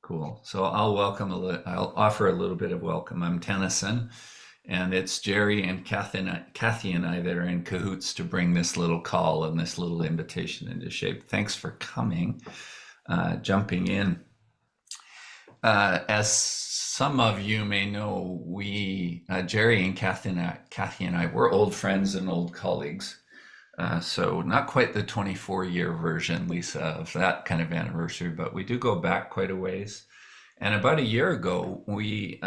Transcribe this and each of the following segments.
Cool. So I'll offer a little bit of welcome. I'm Tenneson, and it's Jerry and Kathy and I that are in cahoots to bring this little call and this little invitation into shape. Thanks for coming, jumping in. As some of you may know, Jerry and Kathy and I, we're old friends and old colleagues. So not quite the 24-year version, Lisa, of that kind of anniversary, but we do go back quite a ways. And about a year ago, we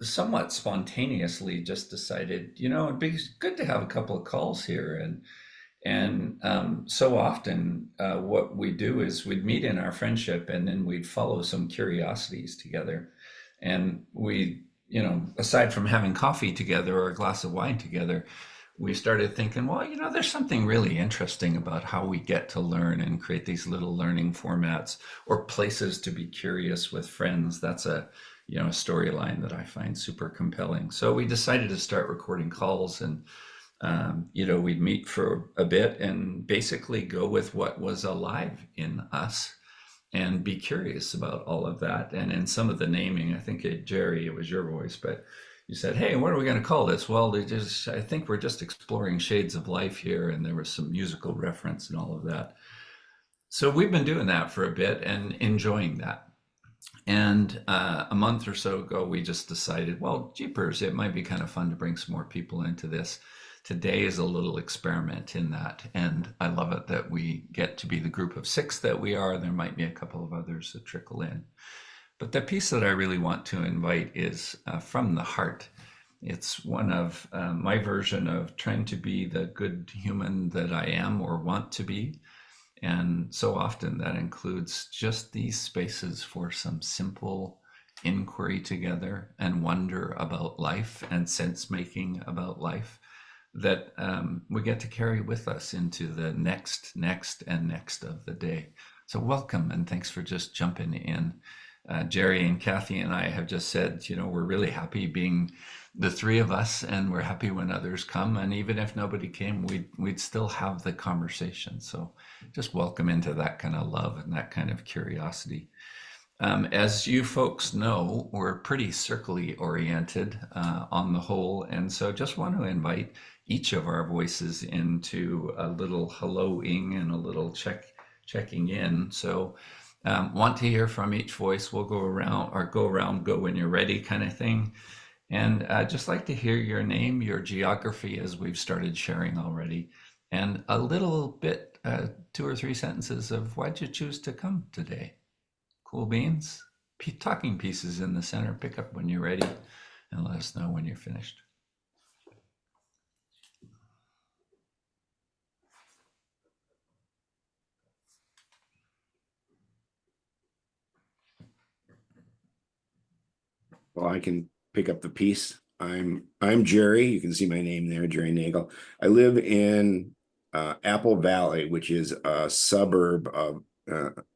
somewhat spontaneously just decided, it'd be good to have a couple of calls here. And so often, what we do is we'd meet in our friendship, and then we'd follow some curiosities together. And aside from having coffee together or a glass of wine together, we started thinking, well, there's something really interesting about how we get to learn and create these little learning formats or places to be curious with friends. That's a storyline that I find super compelling. So we decided to start recording calls, and we'd meet for a bit and basically go with what was alive in us and be curious about all of that. And in some of the naming, I think, Jerry, it was your voice, but you said, "Hey, what are we going to call this?" Well, I think we're just exploring shades of life here, and there was some musical reference and all of that. So we've been doing that for a bit and enjoying that. And a month or so ago, we just decided, well, jeepers, it might be kind of fun to bring some more people into this. Today is a little experiment in that. And I love it that we get to be the group of six that we are. There might be a couple of others that trickle in. But the piece that I really want to invite is from the heart. It's one of my version of trying to be the good human that I am or want to be. And so often that includes just these spaces for some simple inquiry together and wonder about life and sense making about life that we get to carry with us into the next, and next of the day. So welcome, and thanks for just jumping in. Jerry and Kathy and I have just said, we're really happy being the three of us, and we're happy when others come. And even if nobody came, we'd still have the conversation. So just welcome into that kind of love and that kind of curiosity. As you folks know, we're pretty circly oriented on the whole. And so just want to invite each of our voices into a little helloing and a little checking in. So want to hear from each voice. We'll go around, go when you're ready kind of thing. And just like to hear your name, your geography, as we've started sharing already, and a little bit, 2 or 3 sentences of why'd you choose to come today. Cool beans? Talking pieces in the center. Pick up when you're ready and let us know when you're finished. Well, I can pick up the piece. I'm Jerry. You can see my name there, Jerry Nagel. I live in Apple Valley, which is a suburb of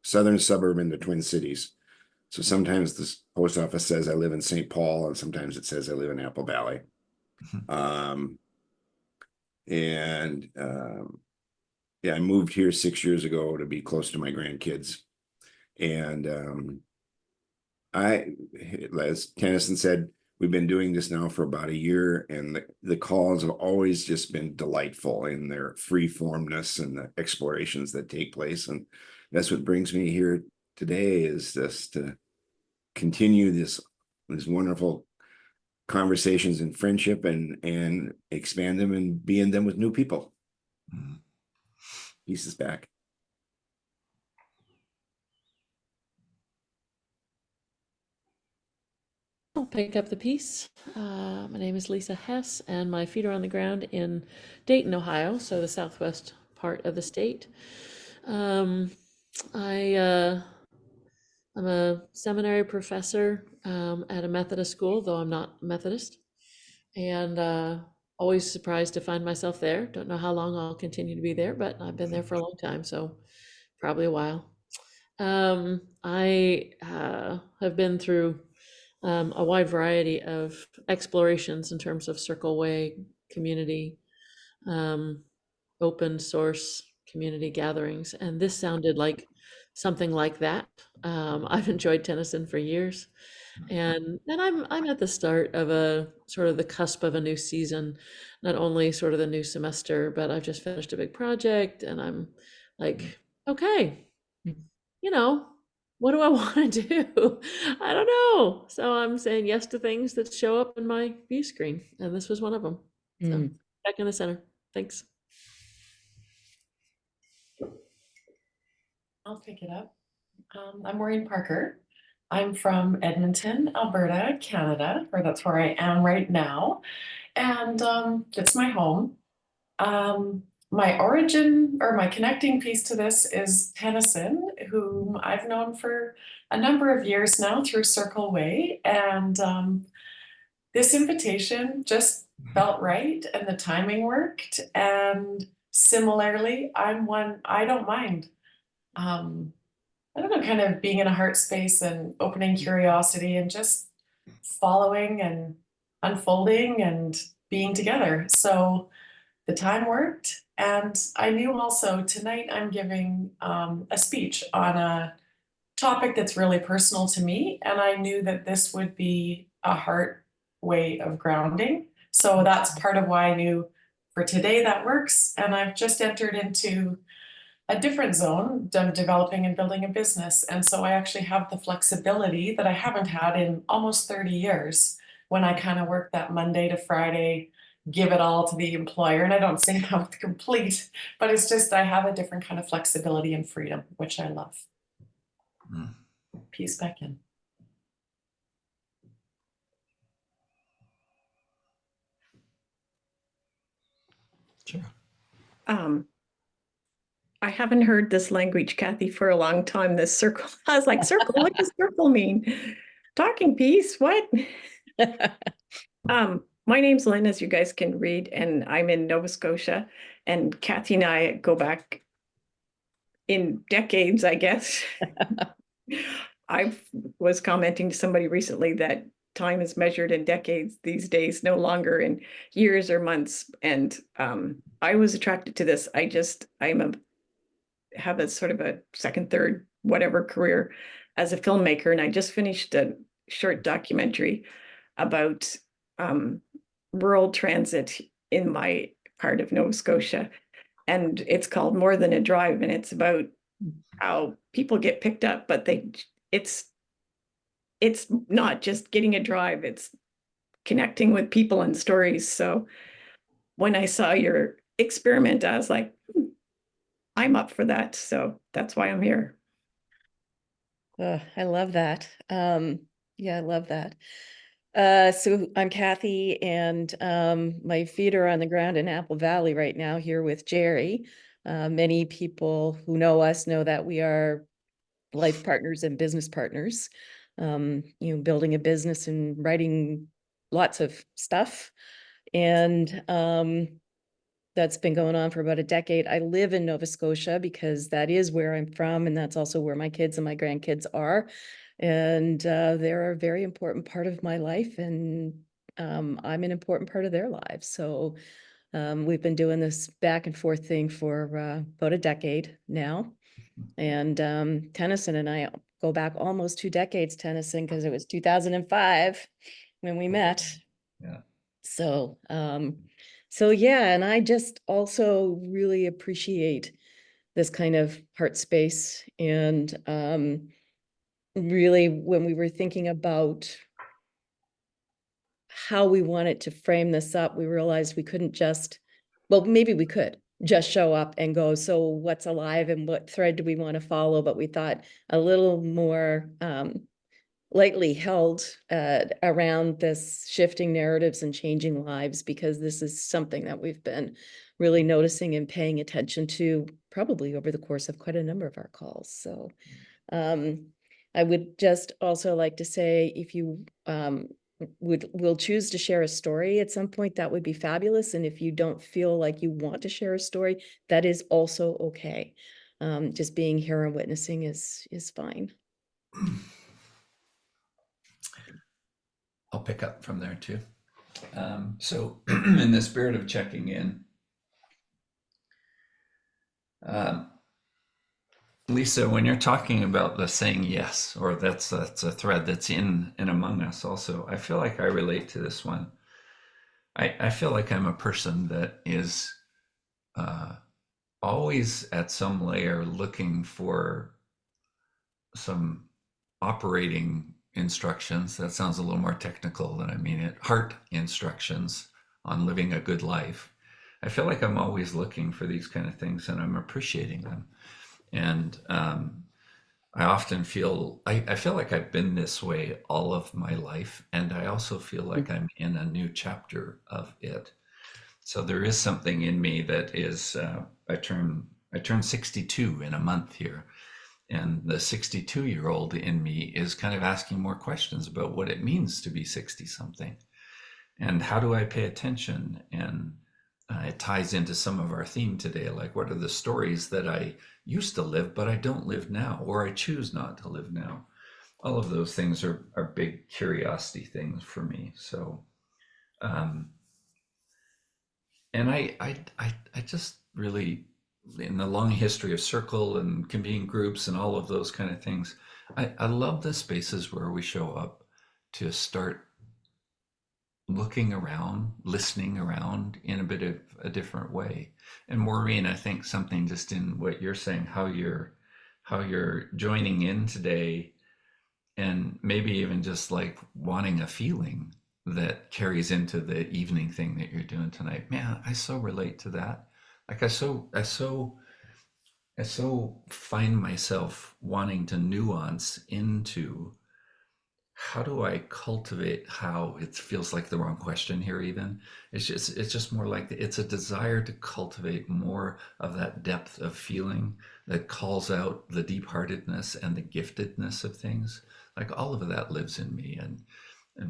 southern suburb in the Twin Cities. So sometimes the post office says I live in St. Paul, and sometimes it says I live in Apple Valley. um, and yeah, I moved here 6 years ago to be close to my grandkids. And as Tennyson said, we've been doing this now for about a year, and the calls have always just been delightful in their free formness and the explorations that take place. And that's what brings me here today, is just to continue these wonderful conversations and friendship and expand them and be in them with new people. Pieces back. I'll pick up the piece. My name is Lisa Hess, and my feet are on the ground in Dayton, Ohio, so the southwest part of the state. I'm a seminary professor at a Methodist school, though I'm not Methodist, and always surprised to find myself there. Don't know how long I'll continue to be there, but I've been there for a long time, so probably a while. I have been through a wide variety of explorations in terms of Circle Way community, open source community gatherings. And this sounded like something like that. I've enjoyed Tennyson for years, and I'm at the start of a sort of the cusp of a new season, not only sort of the new semester, but I've just finished a big project, and I'm like, okay, you know, what do I want to do? I don't know. So I'm saying yes to things that show up in my view screen, and this was one of them. So Mm. back in the center. Thanks. I'll pick it up. I'm Maureen Parker. I'm from Edmonton, Alberta, Canada, or that's where I am right now. And it's my home. My origin or my connecting piece to this is Tenneson, whom I've known for a number of years now through Circle Way. And this invitation just felt right and the timing worked. And similarly, I'm one, I don't mind. I don't know, kind of being in a heart space and opening curiosity and just following and unfolding and being together. So the time worked. And I knew also tonight I'm giving a speech on a topic that's really personal to me. And I knew that this would be a heart way of grounding. So that's part of why I knew for today that works. And I've just entered into a different zone, developing and building a business. And so I actually have the flexibility that I haven't had in almost 30 years when I kind of work that Monday to Friday, give it all to the employer. And I don't say that with complete, but it's just I have a different kind of flexibility and freedom, which I love. Mm. Peace back in. Sure. I haven't heard this language, Kathy, for a long time. This circle. I was like, circle, what does circle mean? Talking piece, what? My name's Lynn, as you guys can read, and I'm in Nova Scotia. And Kathy and I go back in decades, I guess. I was commenting to somebody recently that time is measured in decades these days, no longer in years or months. And I was attracted to this. Have a sort of a second, third, whatever career as a filmmaker. And I just finished a short documentary about rural transit in my part of Nova Scotia. And it's called More Than a Drive. And it's about how people get picked up, but it's not just getting a drive, it's connecting with people and stories. So when I saw your experiment, I was like, I'm up for that. So that's why I'm here. I love that. Yeah, I love that. So I'm Kathy, and my feet are on the ground in Apple Valley right now here with Jerry. Many people who know us know that we are life partners and business partners. Building a business and writing lots of stuff. And that's been going on for about a decade. I live in Nova Scotia because that is where I'm from, and that's also where my kids and my grandkids are. And they're a very important part of my life, and I'm an important part of their lives. So we've been doing this back and forth thing for about a decade now. And Tenneson and I go back almost 2 decades, Tenneson, because it was 2005 when we met. Yeah. So yeah, and I just also really appreciate this kind of heart space. And really, when we were thinking about how we wanted to frame this up, we realized we couldn't well, maybe we could just show up and go, so what's alive and what thread do we want to follow? But we thought a little more lightly held around this shifting narratives and changing lives, because this is something that we've been really noticing and paying attention to probably over the course of quite a number of our calls. So I would just also like to say, if you will choose to share a story at some point, that would be fabulous. And if you don't feel like you want to share a story, that is also okay. Just being here and witnessing is fine. I'll pick up from there too. So in the spirit of checking in, Lisa, when you're talking about the saying yes, or that's a thread that's in and among us also, I feel like I relate to this one. I feel like I'm a person that is uh, always at some layer looking for some operating instructions. That sounds a little more technical than I mean it. Heart instructions on living a good life. I feel like I'm always looking for these kind of things and I'm appreciating them. And I often feel, I feel like I've been this way all of my life. And I also feel like I'm in a new chapter of it. So there is something in me that is, I turn 62 in a month here. And the 62-year-old in me is kind of asking more questions about what it means to be 60 something. And how do I pay attention? And it ties into some of our theme today, like what are the stories that I used to live, but I don't live now, or I choose not to live now. All of those things are big curiosity things for me. So, um, and I just really, in the long history of circle and convening groups and all of those kind of things, I love the spaces where we show up to start looking around, listening around in a bit of a different way. And Maureen, I think something just in what you're saying, how you're joining in today, and maybe even just like wanting a feeling that carries into the evening thing that you're doing tonight. Man, I so relate to that. Like I so find myself wanting to nuance into how do I cultivate how it feels like the wrong question here even. It's just more like it's a desire to cultivate more of that depth of feeling that calls out the deep-heartedness and the giftedness of things. Like all of that lives in me and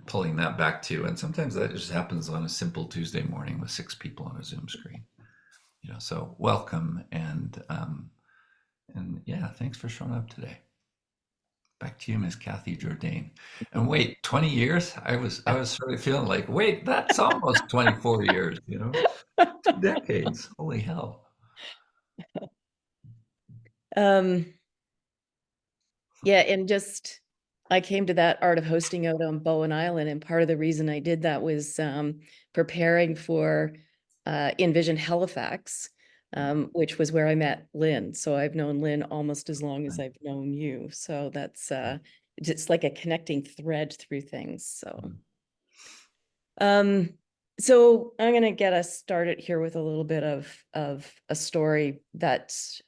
pulling that back to, and sometimes that just happens on a simple Tuesday morning with 6 people on a Zoom screen. You know, so welcome and yeah, thanks for showing up today. Back to you, Miss Kathy Jourdain. And wait, 20 years? I was sort of feeling like, wait, that's almost 24 years, you know? 2 decades. Holy hell. Um, yeah, and just I came to that art of hosting out on Bowen Island, and part of the reason I did that was preparing for Envision Halifax, which was where I met Lynn. So I've known Lynn almost as long as I've known you. So that's just like a connecting thread through things. So um, so I'm gonna get us started here with a little bit of a story that's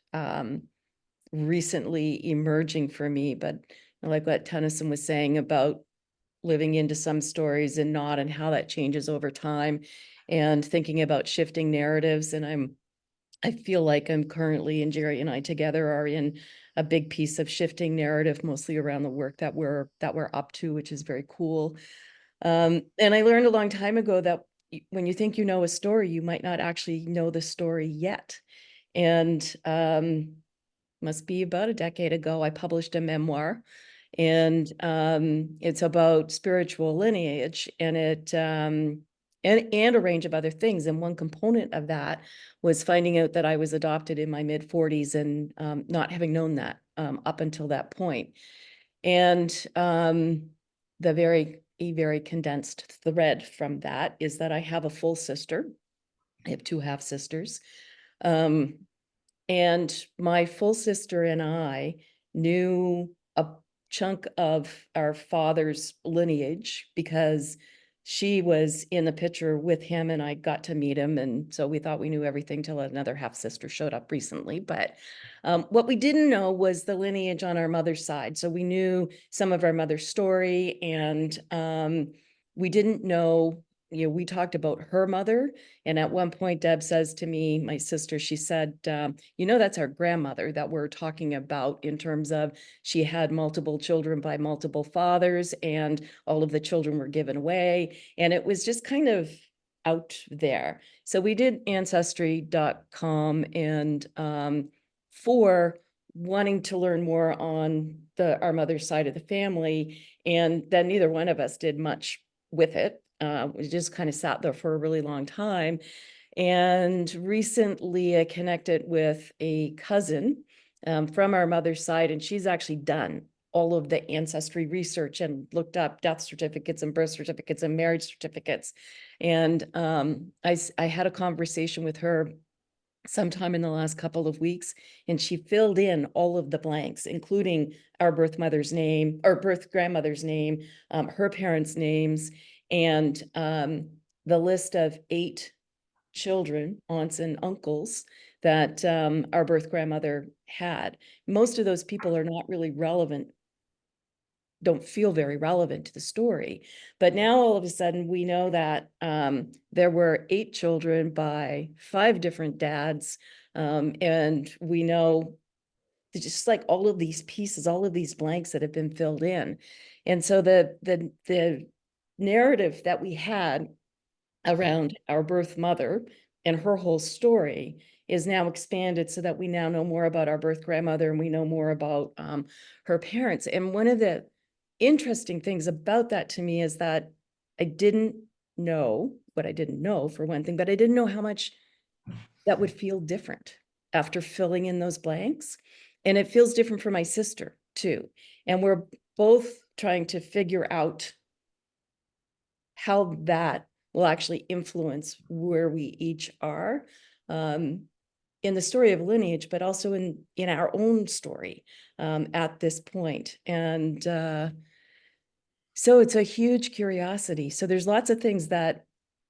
recently emerging for me, but I like what Tenneson was saying about living into some stories and not, and how that changes over time, and thinking about shifting narratives. And I feel like I'm currently, and Jerry and I together are in a big piece of shifting narrative, mostly around the work that we're up to, which is very cool. And I learned a long time ago that when you think you know a story, you might not actually know the story yet. And must be about a decade ago, I published a memoir, and it's about spiritual lineage, and it and a range of other things. And one component of that was finding out that I was adopted in my mid-40s, and not having known that up until that point. And a very condensed thread from that is that I have a full sister. I have two half sisters. Um, and my full sister and I knew a chunk of our father's lineage because she was in the picture with him and I got to meet him. And so we thought we knew everything till another half sister showed up recently. But what we didn't know was the lineage on our mother's side. So we knew some of our mother's story, and we didn't know, you know, we talked about her mother. And at one point, Deb says to me, my sister, she said, you know, that's our grandmother that we're talking about, in terms of she had multiple children by multiple fathers, and all of the children were given away. And it was just kind of out there. So we did ancestry.com, and for wanting to learn more on our mother's side of the family. And then neither one of us did much with it. We just kind of sat there for a really long time. And recently I connected with a cousin from our mother's side, and she's actually done all of the ancestry research and looked up death certificates and birth certificates and marriage certificates. And I had a conversation with her sometime in the last couple of weeks, and she filled in all of the blanks, including our birth mother's name, or birth grandmother's name, her parents' names, and the list of 8 children, aunts and uncles, that our birth grandmother had. Most of those people are not really relevant, don't feel very relevant to the story. But now all of a sudden we know that there were 8 children by 5 different dads. And we know just like all of these pieces, all of these blanks that have been filled in. And so the narrative that we had around our birth mother and her whole story is now expanded so that we now know more about our birth grandmother, and we know more about her parents. And one of the interesting things about that to me is that I didn't know what I didn't know, for one thing, but I didn't know how much that would feel different after filling in those blanks. And it feels different for my sister too. And we're both trying to figure out how that will actually influence where we each are in the story of lineage, but also in our own story at this point. And so it's a huge curiosity. So there's lots of things that,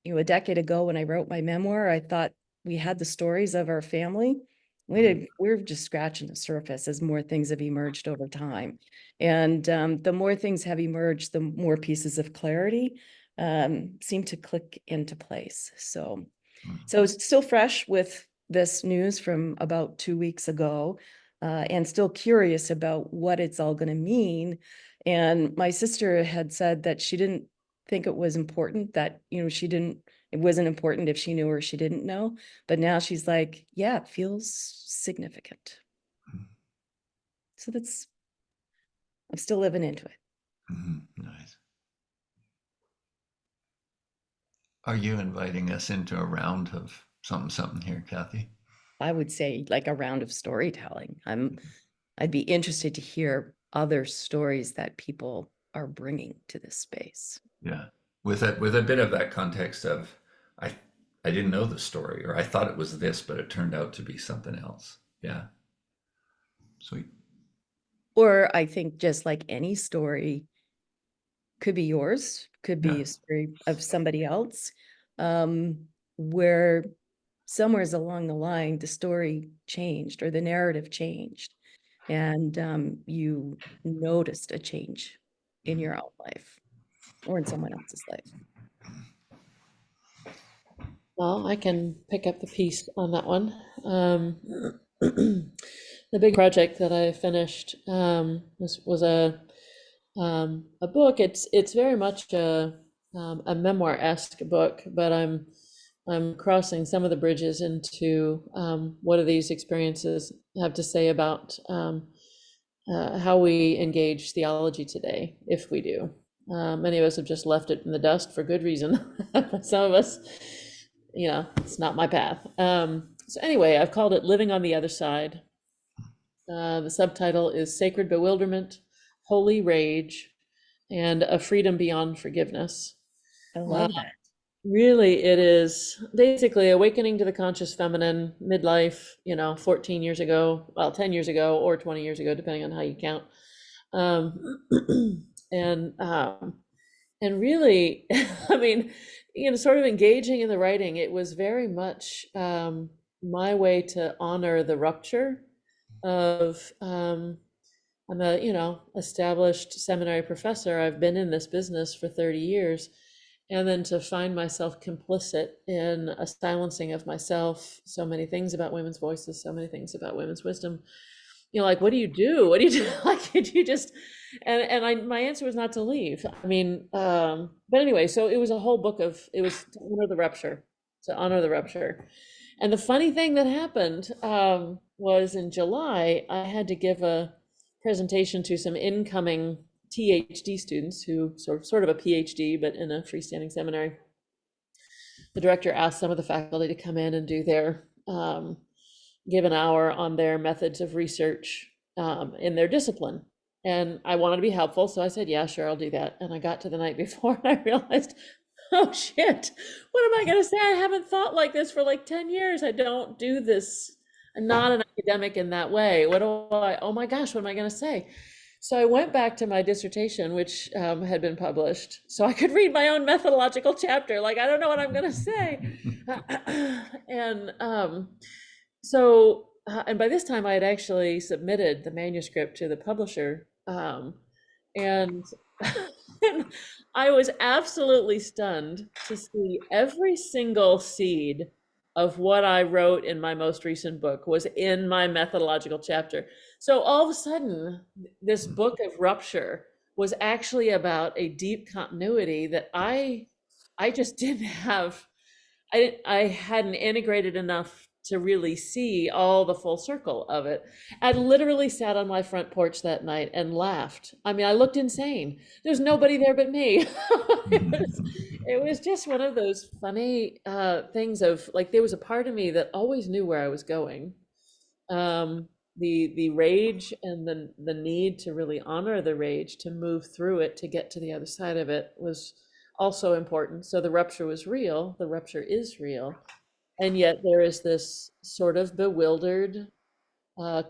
a decade ago when I wrote my memoir, I thought we had the stories of our family. We're just scratching the surface as more things have emerged over time. And the more things have emerged, the more pieces of clarity seem to click into place. So it's still fresh with this news from about 2 weeks ago, and still curious about what it's all going to mean. And my sister had said that she didn't think it was important, that, it wasn't important if she knew or she didn't know. But now she's like, yeah, it feels significant. So I'm still living into it. Nice. Are you inviting us into a round of something here, Kathy? I would say like a round of storytelling. I'd be interested to hear other stories that people are bringing to this space. Yeah, with a bit of that context of I I didn't know the story, or I thought it was this, but it turned out to be something else. Yeah, sweet. Or I think just like any story could be yours, could be Yeah. a story of somebody else, where somewheres along the line, the story changed or the narrative changed, and you noticed a change in your own life or in someone else's life. Well, I can pick up the piece on that one. The big project that I finished was a book. It's very much a memoir-esque book, but I'm crossing some of the bridges into what do these experiences have to say about how we engage theology today, if we do. Many of us have just left it in the dust for good reason. Some of us, it's not my path. So anyway, I've called it Living on the Other Side. The subtitle is Sacred Bewilderment, Holy Rage, and A Freedom Beyond Forgiveness. I love that. Really, it is basically awakening to the conscious feminine midlife, 14 years ago, well, 10 years ago or 20 years ago, depending on how you count. And really, I mean, sort of engaging in the writing, it was very much my way to honor the rupture of, I'm a, established seminary professor. I've been in this business for 30 years. And then to find myself complicit in a silencing of myself, so many things about women's voices, so many things about women's wisdom. Like, what do you do? What do you do? Like, did you just, my answer was not to leave. But anyway, so it was a whole book it was to honor the rupture. And the funny thing that happened was in July, I had to give a presentation to some incoming PhD students who sort of a PhD, but in a freestanding seminary. The director asked some of the faculty to come in and do their give an hour on their methods of research in their discipline. And I wanted to be helpful, so I said, yeah, sure, I'll do that. And I got to the night before and I realized, oh shit, what am I going to say? I haven't thought like this for like 10 years. I don't do this. I'm not an academic in that way. Oh my gosh, what am I going to say? So I went back to my dissertation, which had been published, so I could read my own methodological chapter. Like, I don't know what I'm going to say. And and by this time I had actually submitted the manuscript to the publisher. And I was absolutely stunned to see every single seed of what I wrote in my most recent book was in my methodological chapter. So all of a sudden, this book of rupture was actually about a deep continuity that I just didn't have. I hadn't integrated enough to really see all the full circle of it. I literally sat on my front porch that night and laughed. I mean, I looked insane. There's nobody there but me. It was just one of those funny things of like, there was a part of me that always knew where I was going. The rage and the need to really honor the rage, to move through it, to get to the other side of it was also important. So the rupture was real, the rupture is real. And yet there is this sort of bewildered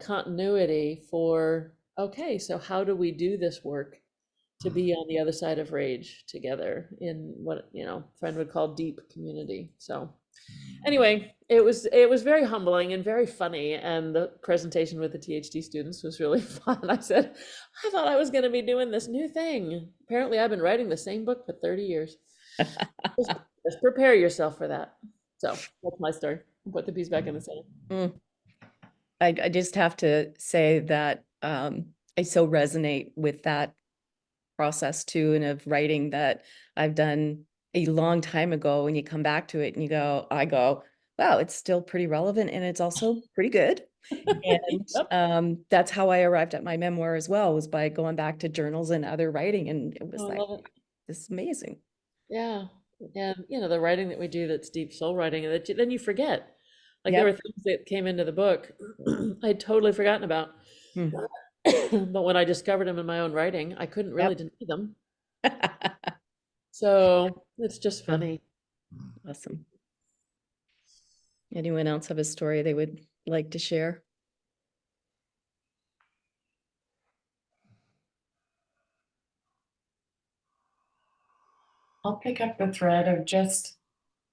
continuity for, okay, so how do we do this work to be on the other side of rage together in what, friend would call deep community. So anyway, it was very humbling and very funny. And the presentation with the THD students was really fun. I said, I thought I was going to be doing this new thing. Apparently I've been writing the same book for 30 years. Just prepare yourself for that. So that's my story. I'll put the piece back in the center. I just have to say that I so resonate with that process too, and of writing that I've done a long time ago. When you come back to it and I go, wow, it's still pretty relevant and it's also pretty good. And Yep. that's how I arrived at my memoir as well, was by going back to journals and other writing. And it was Oh, I like, love it. this is amazing. Yeah. And the writing that we do, that's deep soul writing, and then you forget. Like, Yep. there were things that came into the book I'd totally forgotten about. But when I discovered them in my own writing, I couldn't really deny them. So it's just funny. Awesome. Anyone else have a story they would like to share? I'll pick up the thread of just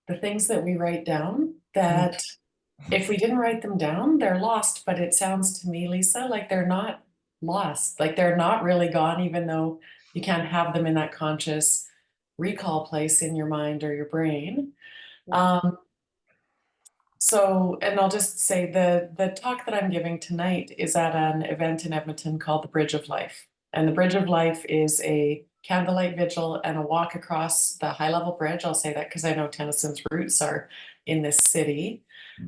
the things that we write down, that if we didn't write them down, they're lost. But it sounds to me, Lisa, like they're not lost. Like they're not really gone, even though you can't have them in that conscious recall place in your mind or your brain. And I'll just say the talk that I'm giving tonight is at an event in Edmonton called the Bridge of Life. And the Bridge of Life is a candlelight vigil and a walk across the high level bridge. I'll say that because I know Tennesson's roots are in this city,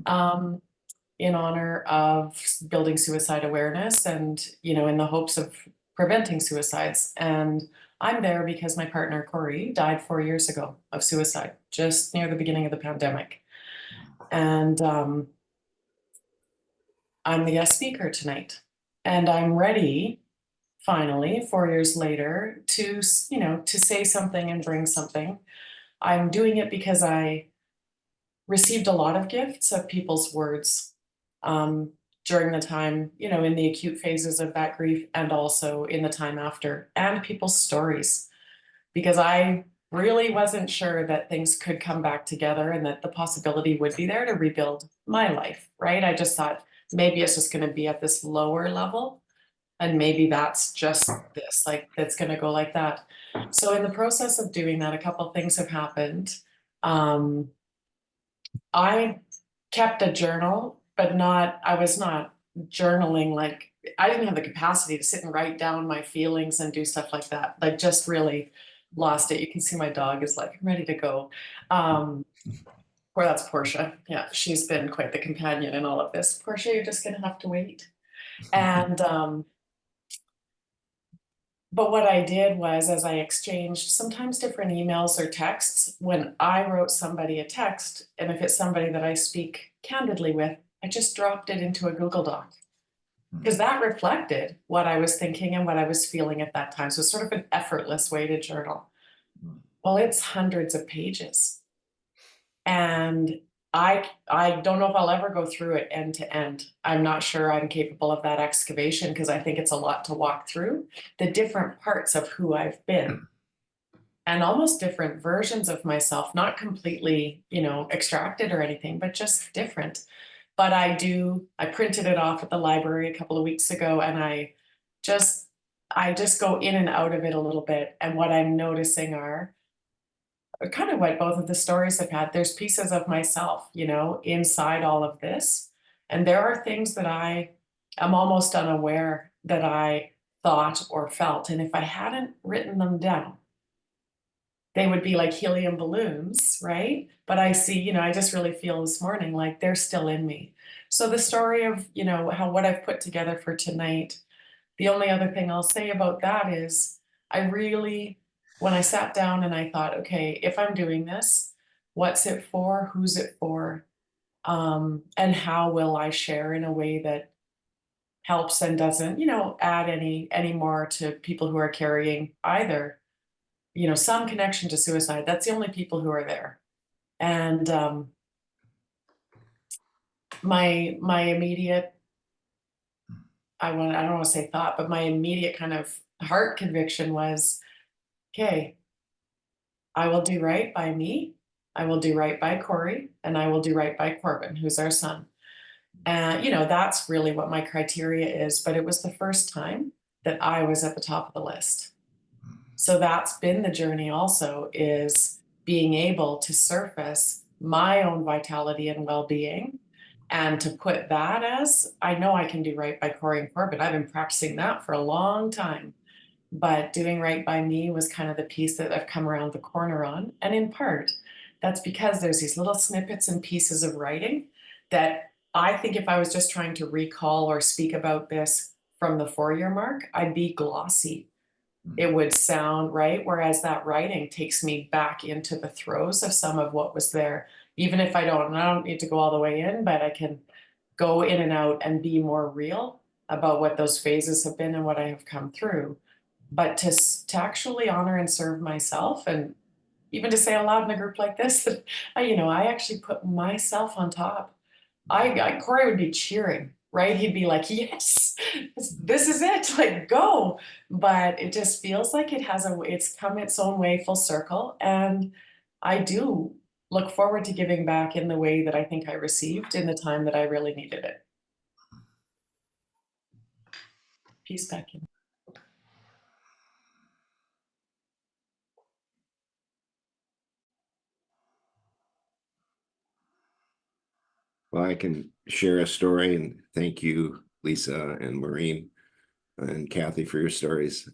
in honor of building suicide awareness and, in the hopes of preventing suicides. And I'm there because my partner, Corey, died 4 years ago of suicide, just near the beginning of the pandemic. And I'm the guest speaker tonight. And I'm ready, finally, 4 years later, to say something and bring something. I'm doing it because I received a lot of gifts of people's words during the time, in the acute phases of that grief, and also in the time after, and people's stories, because I really wasn't sure that things could come back together and that the possibility would be there to rebuild my life, right? I just thought maybe it's just going to be at this lower level, and maybe that's just this, like, that's going to go like that. So in the process of doing that, a couple of things have happened. I kept a journal, but I was not journaling. Like, I didn't have the capacity to sit and write down my feelings and do stuff like that. Like, just really lost it. You can see my dog is like, I'm ready to go. Or that's Portia. Yeah, she's been quite the companion in all of this. Portia, you're just gonna have to wait. And but what I did was, as I exchanged sometimes different emails or texts, when I wrote somebody a text, and if it's somebody that I speak candidly with, I just dropped it into a Google Doc. Because that reflected what I was thinking and what I was feeling at that time. So it's sort of an effortless way to journal. Well, it's hundreds of pages. And I don't know if I'll ever go through it end to end. I'm not sure I'm capable of that excavation because I think it's a lot to walk through the different parts of who I've been and almost different versions of myself, not completely, extracted or anything, but just different. But I printed it off at the library a couple of weeks ago and I just go in and out of it a little bit. And what I'm noticing are kind of what both of the stories have had. There's pieces of myself, inside all of this. And there are things that I am almost unaware that I thought or felt. And if I hadn't written them down, they would be like helium balloons, right? But I see, I just really feel this morning like they're still in me. So the story of, how what I've put together for tonight, the only other thing I'll say about that is when I sat down and I thought, okay, if I'm doing this, what's it for? Who's it for? And how will I share in a way that helps and doesn't, add any more to people who are carrying either, some connection to suicide. That's the only people who are there. And my immediate, I don't want to say thought, but my immediate kind of heart conviction was, okay, I will do right by me. I will do right by Corey, and I will do right by Corbin, who's our son. And, that's really what my criteria is. But it was the first time that I was at the top of the list. So that's been the journey also, is being able to surface my own vitality and well-being and to put that as, I know I can do right by Corey and Corbin. I've been practicing that for a long time. But doing right by me was kind of the piece that I've come around the corner on. And in part, that's because there's these little snippets and pieces of writing that I think if I was just trying to recall or speak about this from the 4-year mark, I'd be glossy. It would sound right. Whereas that writing takes me back into the throes of some of what was there. Even if I don't need to go all the way in, but I can go in and out and be more real about what those phases have been and what I have come through. But to actually honor and serve myself, and even to say aloud in a group like this that I actually put myself on top. Corey would be cheering, right? He'd be like, yes, this is it, like go. But it just feels like it's come its own way full circle. And I do look forward to giving back in the way that I think I received in the time that I really needed it. Peace back in. Well, I can share a story, and thank you, Lisa and Maureen and Kathy, for your stories.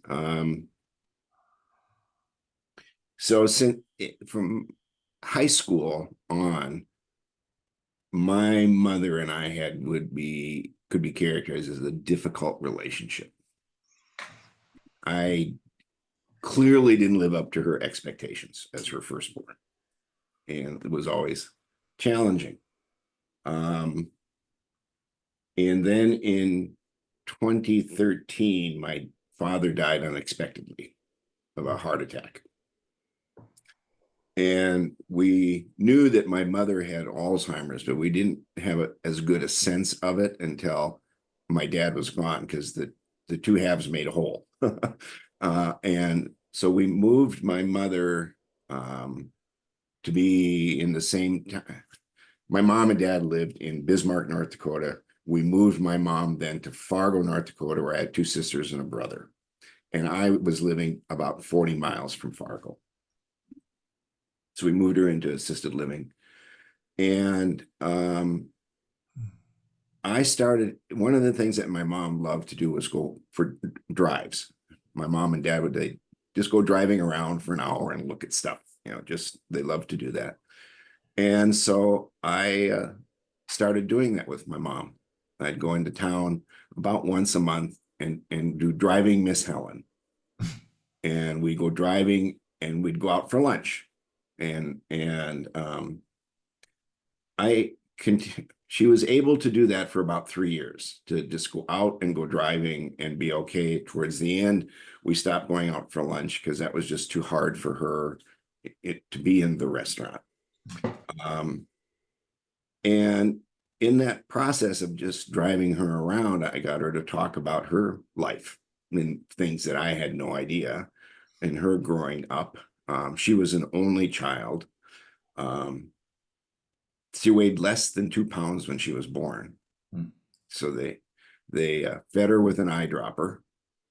So from high school on, my mother and I could be characterized as a difficult relationship. I clearly didn't live up to her expectations as her firstborn, and it was always challenging. And then in 2013, my father died unexpectedly of a heart attack. And we knew that my mother had Alzheimer's, but we didn't have as good a sense of it until my dad was gone, because the two halves made a whole. And so we moved my mother to be in the same time. My mom and dad lived in Bismarck, North Dakota. We moved my mom then to Fargo, North Dakota, where I had 2 sisters and a brother. And I was living about 40 miles from Fargo. So we moved her into assisted living. And I started, one of the things that my mom loved to do was go for drives. My mom and dad they just go driving around for an hour and look at stuff. They love to do that. And so I started doing that with my mom. I'd go into town about once a month and do driving Miss Helen. And we'd go driving and we'd go out for lunch. And I she was able to do that for about 3 years, to just go out and go driving and be okay. Towards the end, we stopped going out for lunch because that was just too hard for her to be in the restaurant. And in that process of just driving her around, I got her to talk about her life and things that I had no idea. And her growing up, she was an only child. She weighed less than 2 pounds when she was born. Hmm. So they fed her with an eyedropper,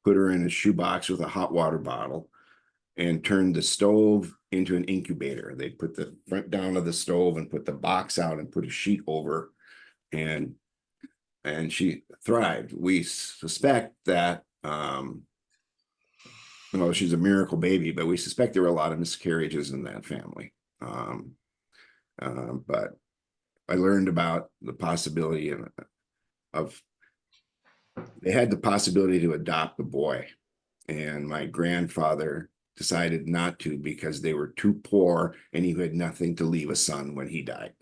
put her in a shoebox with a hot water bottle, and turned the stove into an incubator. They put the front down of the stove and put the box out and put a sheet over, and she thrived. We suspect that well, she's a miracle baby, but we suspect there were a lot of miscarriages in that family. But I learned about the possibility of they had the possibility to adopt a boy, and my grandfather decided not to because they were too poor and he had nothing to leave a son when he died,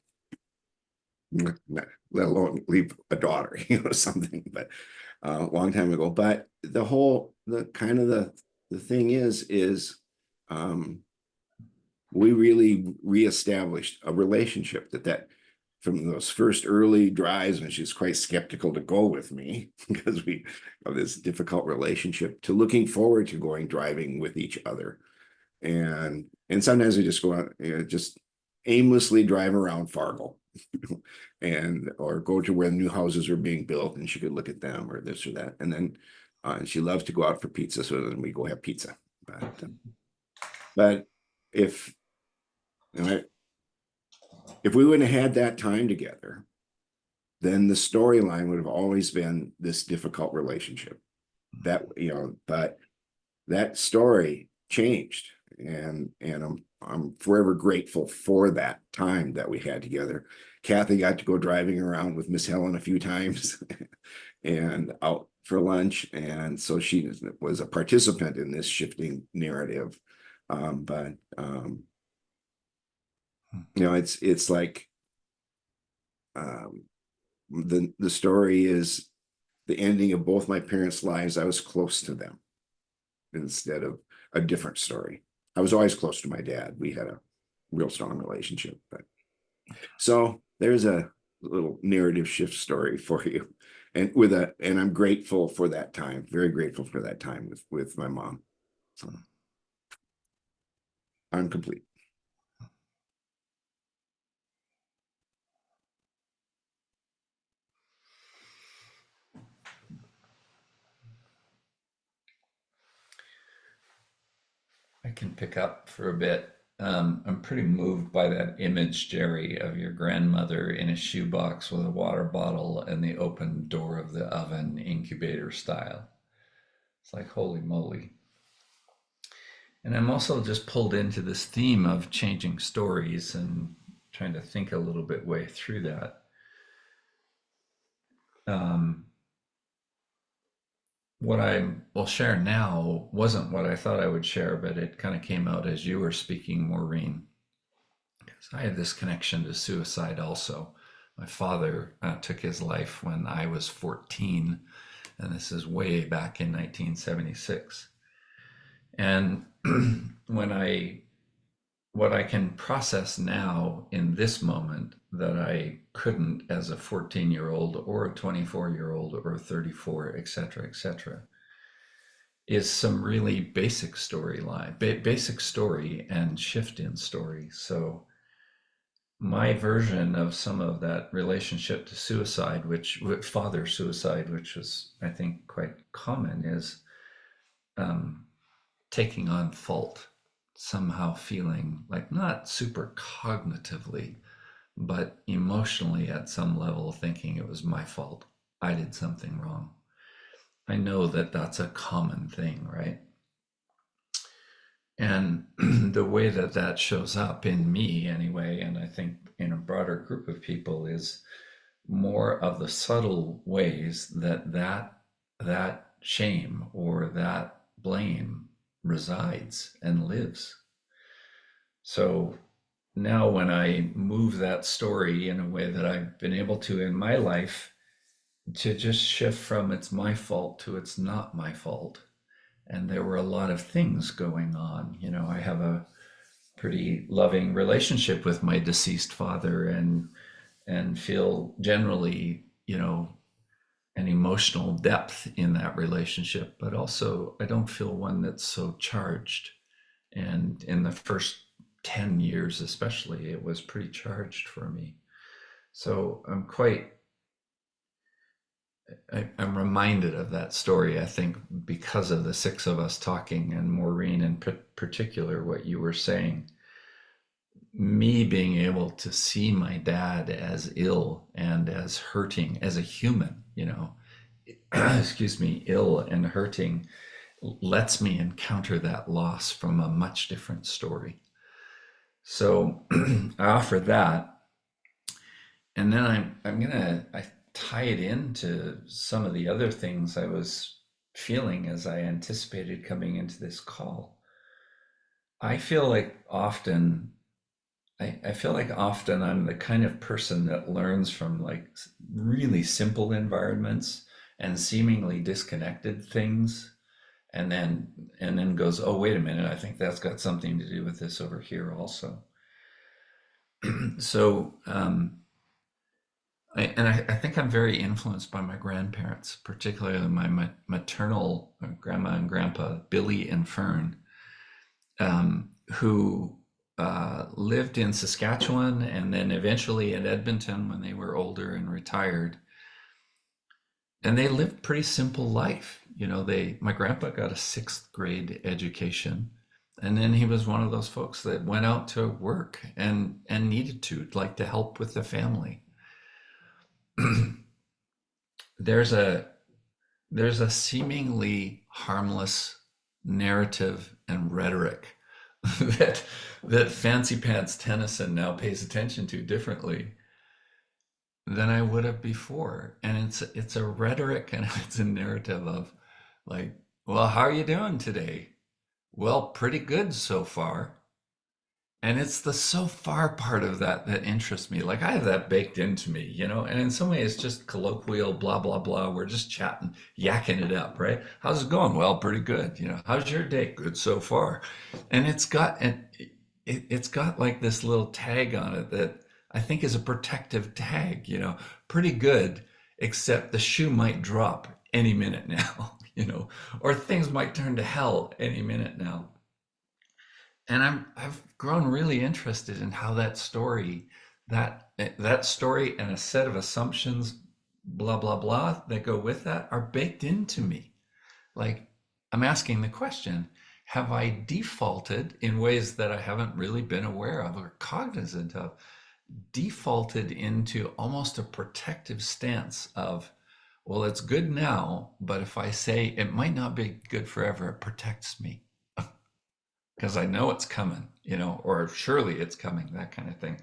let alone leave a daughter, something. But a long time ago. But the thing is we really reestablished a relationship that from those first early drives when she was quite skeptical to go with me because we have this difficult relationship, to looking forward to going driving with each other. And sometimes we just go out, just aimlessly drive around Fargo and or go to where new houses are being built and she could look at them or this or that. And then she loves to go out for pizza, so then we go have pizza. But if we wouldn't have had that time together, then the storyline would have always been this difficult relationship. But that story changed, and I'm forever grateful for that time that we had together. Kathy got to go driving around with Miss Helen a few times and out for lunch, and so she was a participant in this shifting narrative. It's like the story is the ending of both my parents' lives. I was close to them instead of a different story. I was always close to my dad. We had a real strong relationship. But so there's a little narrative shift story for you. And I'm grateful for that time, very grateful for that time with my mom. So I'm complete. I can pick up for a bit. I'm pretty moved by that image, Jerry, of your grandmother in a shoebox with a water bottle and the open door of the oven, incubator style. It's like, holy moly. And I'm also just pulled into this theme of changing stories and trying to think a little bit way through that. What I will share now wasn't what I thought I would share, but it kind of came out as you were speaking, Maureen. Because I had this connection to suicide also. My father took his life when I was 14, and this is way back in 1976. And what I can process now in this moment that I couldn't as a 14-year-old or a 24-year-old or a 34, et cetera, is some really basic storyline, basic story and shift in story. So my version of some of that relationship to suicide, father suicide, which was, I think, quite common, is taking on fault, somehow feeling like not super cognitively, but emotionally at some level thinking it was my fault. I did something wrong. I know that that's a common thing, right? And the way that that shows up in me anyway, and I think in a broader group of people, is more of the subtle ways that shame or that blame resides and lives. So now when I move that story in a way that I've been able to in my life, to just shift from it's my fault to it's not my fault. And there were a lot of things going on. I have a pretty loving relationship with my deceased father, and feel generally, an emotional depth in that relationship, but also I don't feel one that's so charged. And in the first 10 years, especially, it was pretty charged for me. So I'm reminded of that story, I think, because of the six of us talking, and Maureen in particular, what you were saying. Me being able to see my dad as ill and as hurting as a human, excuse me, ill and hurting, lets me encounter that loss from a much different story. So I offer that. And then I tie it into some of the other things I was feeling as I anticipated coming into this call. I feel like often I feel like often I'm the kind of person that learns from like really simple environments and seemingly disconnected things, and then goes, oh, wait a minute, I think that's got something to do with this over here also. So I think I'm very influenced by my grandparents, particularly my maternal grandma and grandpa, Billy and Fern, who lived in Saskatchewan and then eventually in Edmonton when they were older and retired. And they lived pretty simple life. My grandpa got a sixth grade education. And then he was one of those folks that went out to work and needed to, like, to help with the family. There's a seemingly harmless narrative and rhetoric that Fancy Pants Tenneson now pays attention to differently than I would have before. And it's a rhetoric and it's a narrative of like, well, how are you doing today? Well, pretty good so far. And it's the so far part of that interests me. Like I have that baked into me, and in some ways it's just colloquial, blah, blah, blah. We're just chatting, yakking it up, right? How's it going? Well, pretty good. How's your day? Good so far. And it's got like this little tag on it that I think is a protective tag, pretty good, except the shoe might drop any minute now, or things might turn to hell any minute now. And I've grown really interested in how that story and a set of assumptions, blah blah blah, that go with that are baked into me. Like I'm asking the question, have I defaulted in ways that I haven't really been aware of or cognizant of, defaulted into almost a protective stance of, well, it's good now, but if I say it might not be good forever, it protects me because I know it's coming, or surely it's coming, that kind of thing.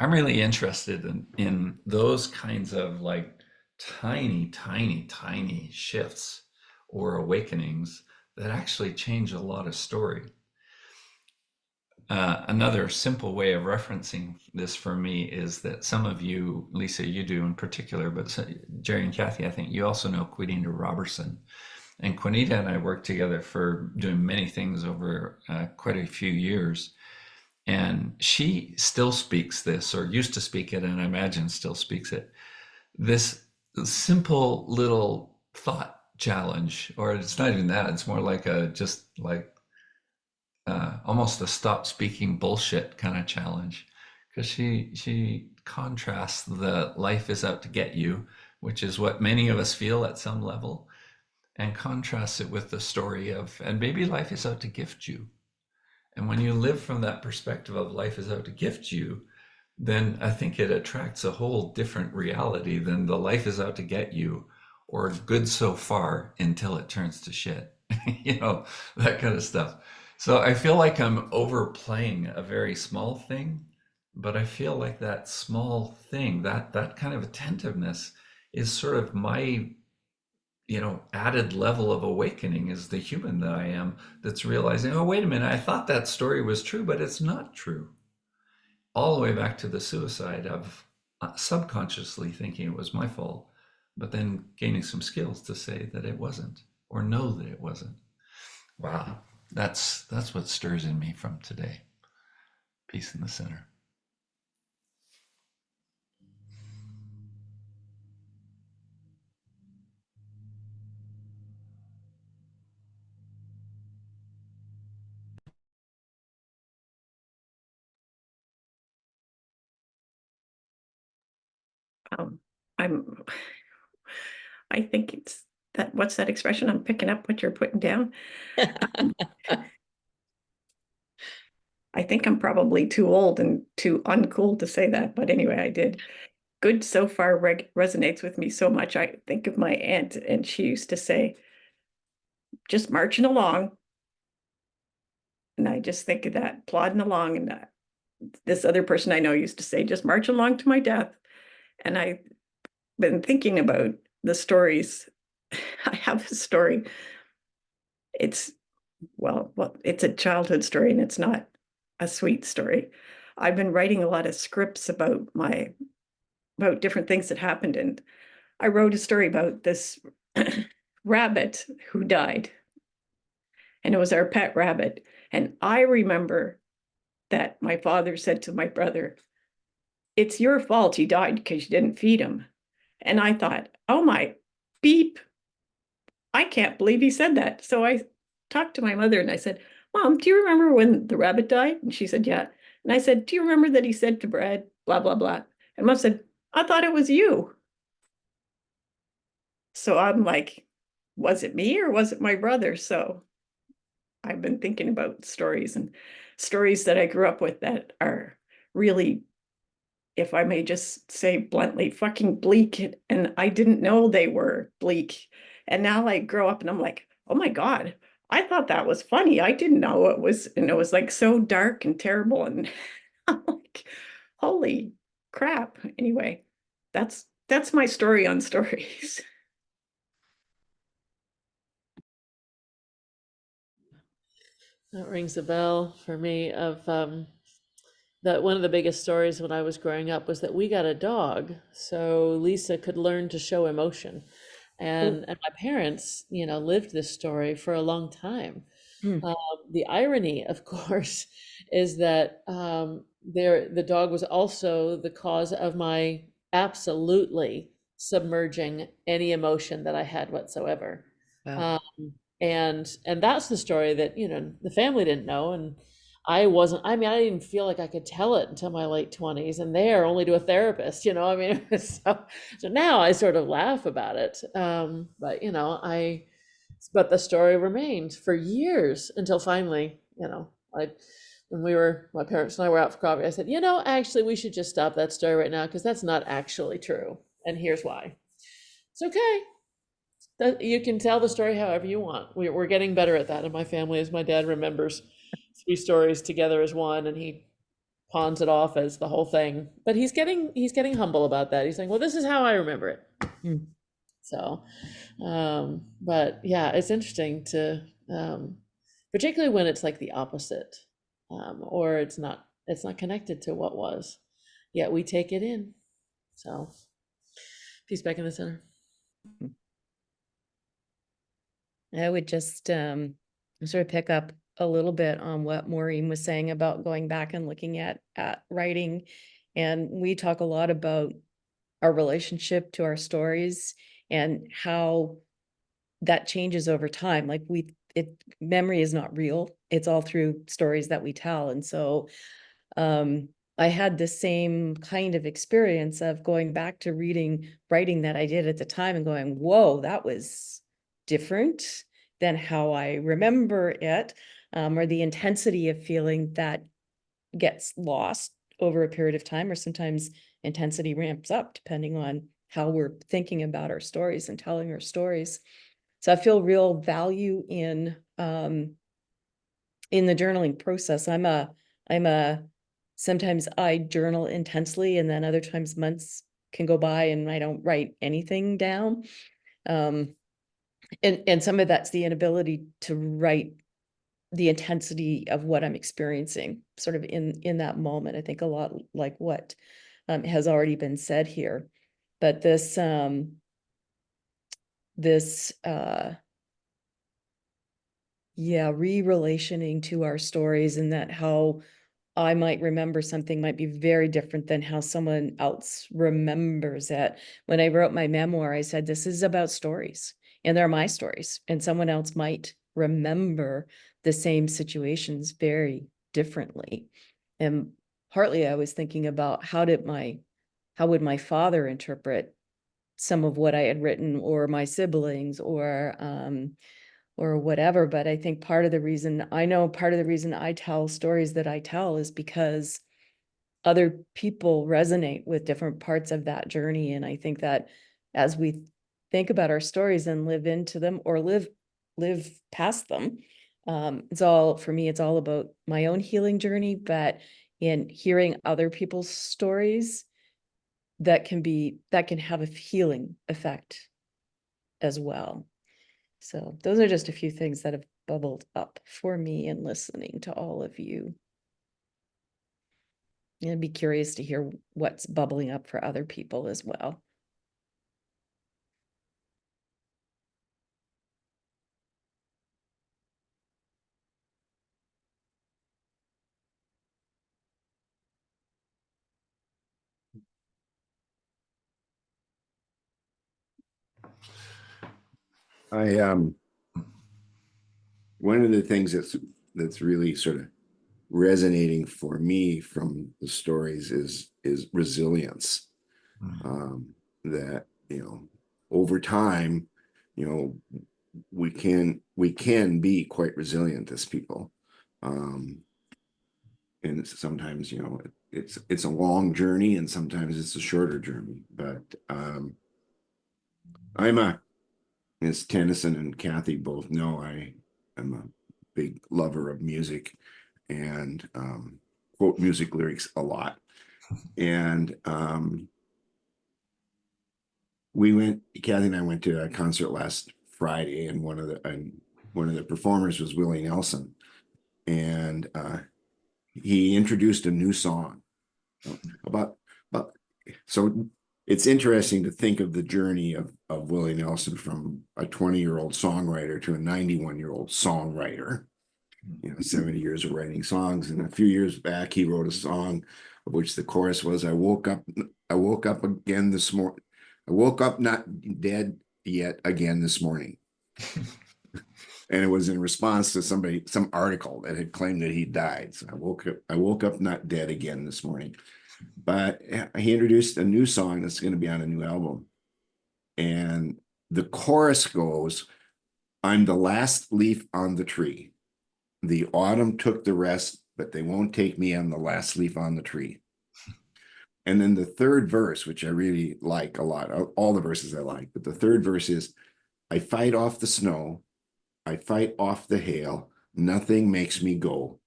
I'm really interested in those kinds of like tiny, tiny, tiny shifts or awakenings that actually change a lot of story. Another simple way of referencing this for me is that some of you, Lisa, you do in particular, but Jerry and Kathy, I think you also know Quinita Robertson. And Quinita and I worked together for doing many things over quite a few years. And she still speaks this, or used to speak it, and I imagine still speaks it. This simple little thought challenge, or it's not even that, it's more like almost a stop speaking bullshit kind of challenge. Because she contrasts the life is out to get you, which is what many of us feel at some level, and contrasts it with the story of, and maybe life is out to gift you. And when you live from that perspective of life is out to gift you, then I think it attracts a whole different reality than the life is out to get you, or good so far until it turns to shit, that kind of stuff. So I feel like I'm overplaying a very small thing, but I feel like that small thing, that kind of attentiveness is sort of my added level of awakening as the human that I am, that's realizing, oh, wait a minute, I thought that story was true, but it's not true. all the way back to the suicide of subconsciously thinking it was my fault, but then gaining some skills to say that it wasn't, or know that it wasn't. Wow, that's what stirs in me from today. Peace in the center. I'm, I think it's that, what's that expression? I'm picking up what you're putting down. I think I'm probably too old and too uncool to say that, but anyway, I did. Good so far resonates with me so much. I think of my aunt, and she used to say, just marching along. And I just think of that, plodding along. And this other person I know used to say, just march along to my death. And I've been thinking about the stories. I have a story. It's, well, it's a childhood story, and it's not a sweet story. I've been writing a lot of scripts about different things that happened, and I wrote a story about this rabbit who died, and it was our pet rabbit. And I remember that my father said to my brother, "It's your fault he died because you didn't feed him." And I thought, oh my beep, I can't believe he said that. So I talked to my mother and I said, Mom, do you remember when the rabbit died? And she said, yeah. And I said, do you remember that he said to Brad, blah, blah, blah? And Mom said, I thought it was you. So I'm like, was it me or was it my brother? So I've been thinking about stories, and stories that I grew up with that are really, if I may just say bluntly, fucking bleak. And I didn't know they were bleak. And now I grow up and I'm like, oh my God, I thought that was funny. I didn't know it was, and it was like so dark and terrible. And I'm like, holy crap. Anyway, that's my story on stories. That rings a bell for me of that one of the biggest stories when I was growing up was that we got a dog so Lisa could learn to show emotion. And my parents, lived this story for a long time. Hmm. The irony, of course, is that the dog was also the cause of my absolutely submerging any emotion that I had whatsoever. Wow. And that's the story that, the family didn't know. And I wasn't, I mean, I didn't even feel like I could tell it until my late 20s, and there only to a therapist, I mean, it was so now I sort of laugh about it. But but the story remained for years until finally, when my parents and I were out for coffee, I said, actually we should just stop that story right now because that's not actually true. And here's why. It's okay. You can tell the story however you want. We're getting better at that in my family, as my dad remembers 3 stories together as one, and he pawns it off as the whole thing. But he's getting humble about that. He's saying, well, this is how I remember it. Hmm. So, but yeah, it's interesting particularly when it's like the opposite, or it's not connected to what was, yet we take it in. So, peace back in the center. I would just sort of pick up a little bit on what Maureen was saying about going back and looking at writing. And we talk a lot about our relationship to our stories and how that changes over time. Like memory is not real. It's all through stories that we tell. And so I had the same kind of experience of going back to writing that I did at the time and going, whoa, that was different than how I remember it, or the intensity of feeling that gets lost over a period of time, or sometimes intensity ramps up depending on how we're thinking about our stories and telling our stories. So I feel real value in the journaling process. I'm a sometimes I journal intensely, and then other times months can go by and I don't write anything down. And some of that's the inability to write the intensity of what I'm experiencing sort of in that moment. I think a lot like what has already been said here. But this yeah, re-relationing to our stories, and that how I might remember something might be very different than how someone else remembers it. When I wrote my memoir, I said, this is about stories, and they're my stories, and someone else might remember the same situations very differently. And partly I was thinking about how would my father interpret some of what I had written, or my siblings, or whatever. But I think part of the reason I tell stories that I tell is because other people resonate with different parts of that journey. And I think that as we think about our stories and live into them, or live past them, for me, it's all about my own healing journey, but in hearing other people's stories, that can have a healing effect as well. So those are just a few things that have bubbled up for me in listening to all of you. And I'd be curious to hear what's bubbling up for other people as well. I one of the things that's really sort of resonating for me from the stories is resilience. That, over time, you know, we can be quite resilient as people. And sometimes, it's a long journey, and sometimes it's a shorter journey. But I'm as Tenneson and Kathy both know, I am a big lover of music, and quote music lyrics a lot. And Kathy and I went to a concert last Friday, and one of the performers was Willie Nelson, and he introduced a new song about so it's interesting to think of the journey of Willie Nelson from a 20-year-old songwriter to a 91-year-old songwriter. 70 years of writing songs. And a few years back, he wrote a song of which the chorus was, I woke up again this morning. I woke up not dead yet again this morning. And it was in response to some article that had claimed that he died. So I woke up not dead again this morning. But he introduced a new song that's going to be on a new album. And the chorus goes, I'm the last leaf on the tree. The autumn took the rest, but they won't take me on the last leaf on the tree. And then the third verse, which I really like a lot, all the verses I like, but the third verse is, I fight off the snow, I fight off the hail, nothing makes me go.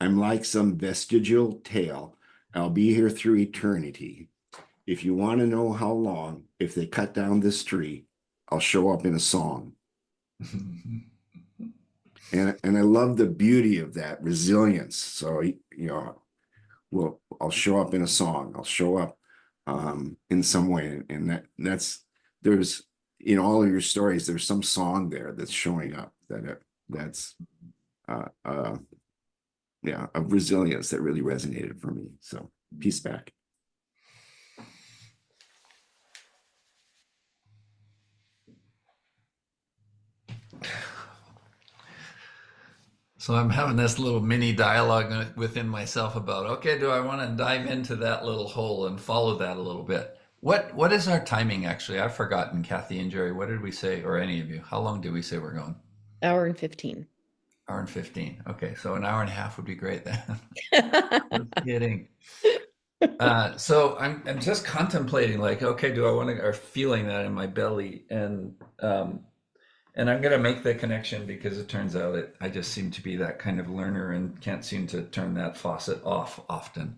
I'm like some vestigial tale, I'll be here through eternity. If you want to know how long, if they cut down this tree, I'll show up in a song. And I love the beauty of that resilience. So, I'll show up in a song. I'll show up in some way, and there's in all of your stories, there's some song there that's showing up that's of resilience that really resonated for me. So, peace back. So I'm having this little mini dialogue within myself about, okay, do I want to dive into that little hole and follow that a little bit? What is our timing actually? I've forgotten, Kathy and Jerry. What did we say, or any of you? How long did we say we're going? Hour and 15. Hour and 15. Okay, so an hour and a half would be great then. Just kidding. So I'm just contemplating, like, okay, do I want to, or feeling that in my belly, and I'm going to make the connection because it turns out I just seem to be that kind of learner and can't seem to turn that faucet off often.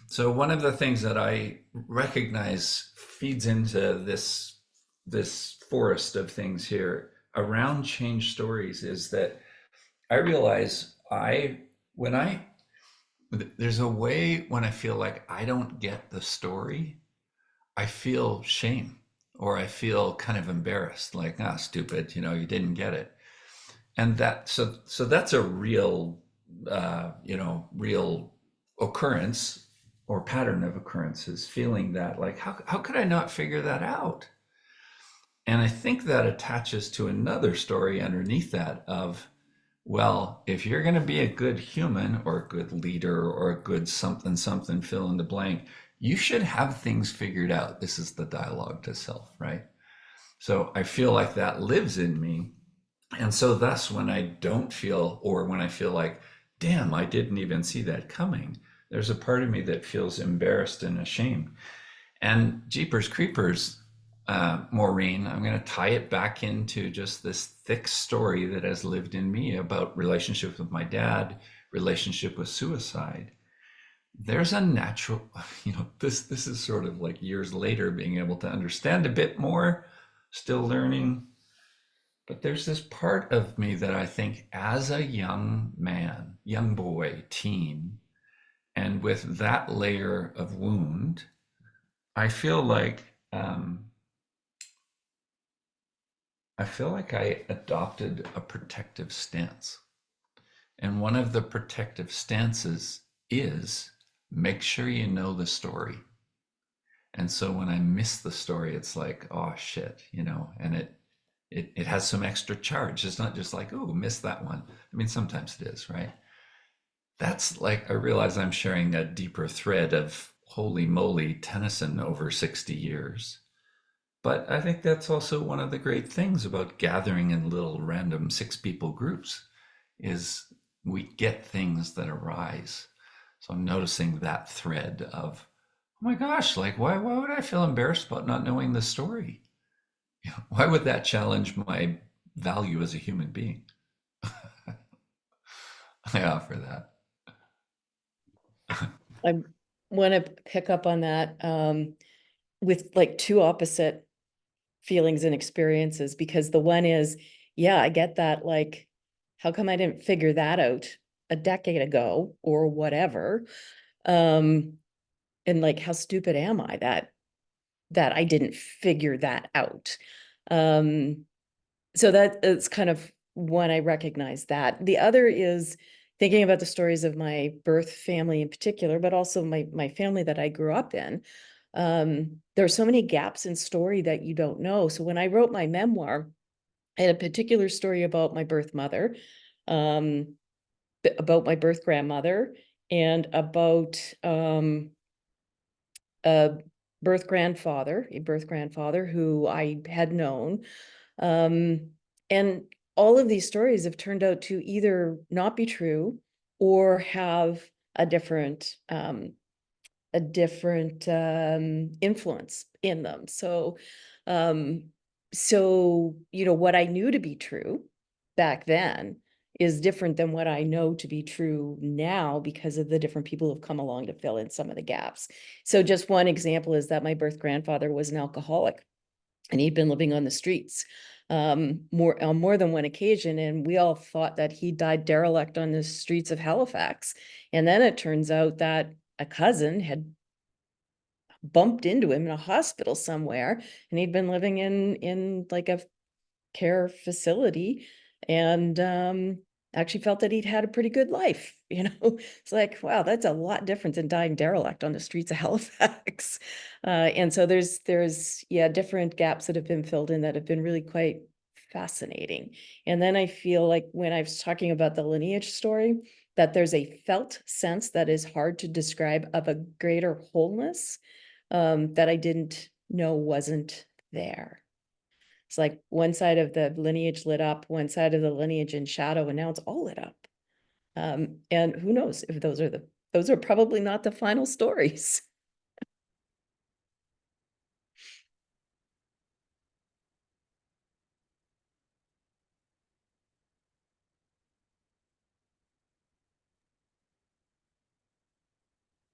So one of the things that I recognize feeds into this forest of things here around change stories is that I realize when I, there's a way when I feel like I don't get the story, I feel shame or I feel kind of embarrassed, like, ah, stupid, you didn't get it. And so that's a real, real occurrence or pattern of occurrences, feeling that like, how could I not figure that out? And I think that attaches to another story underneath that of, well, if you're going to be a good human or a good leader or a good something, something, fill in the blank, you should have things figured out. This is the dialogue to self, right? So I feel like that lives in me. And so, thus, when I don't feel, or when I feel like, damn, I didn't even see that coming, there's a part of me that feels embarrassed and ashamed. And Jeepers Creepers, Maureen, I'm going to tie it back into just this thick story that has lived in me about relationship with my dad, relationship with suicide. There's a natural, this is sort of like years later being able to understand a bit more, still learning. But there's this part of me that I think as a young man, young boy, teen, and with that layer of wound, I feel like I adopted a protective stance. And one of the protective stances is make sure you know the story. And so when I miss the story, it's like, oh shit, and it has some extra charge. It's not just like, oh, miss that one. I mean, sometimes it is, right? That's like, I realize I'm sharing a deeper thread of holy moly Tennyson over 60 years. But I think that's also one of the great things about gathering in little random 6 people groups is we get things that arise. So I'm noticing that thread of, oh my gosh, like why would I feel embarrassed about not knowing the story? Why would that challenge my value as a human being? I offer that. I want to pick up on that with like two opposite feelings and experiences, because the one is, yeah, I get that. Like, how come I didn't figure that out a decade ago or whatever? And like, how stupid am I that I didn't figure that out? So that is kind of one I recognize that. The other is thinking about the stories of my birth family in particular, but also my family that I grew up in. There are so many gaps in story that you don't know. So when I wrote my memoir, I had a particular story about my birth mother, um, about my birth grandmother, and about a a birth grandfather who I had known. Um, and all of these stories have turned out to either not be true or have a different influence in them. Um, what I knew to be true back then is different than what I know to be true now because of the different people who've come along to fill in some of the gaps. So just one example is that my birth grandfather was an alcoholic and he'd been living on the streets on more than one occasion. And we all thought that he died derelict on the streets of Halifax. And then it turns out that a cousin had bumped into him in a hospital somewhere, and he'd been living in like a care facility, and actually felt that he'd had a pretty good life. It's like, wow, that's a lot different than dying derelict on the streets of Halifax. And so there's different gaps that have been filled in that have been really quite fascinating. And then I feel like when I was talking about the lineage story, that there's a felt sense that is hard to describe of a greater wholeness that I didn't know wasn't there. It's like one side of the lineage lit up, one side of the lineage in shadow, and now it's all lit up. And who knows if those are probably not the final stories.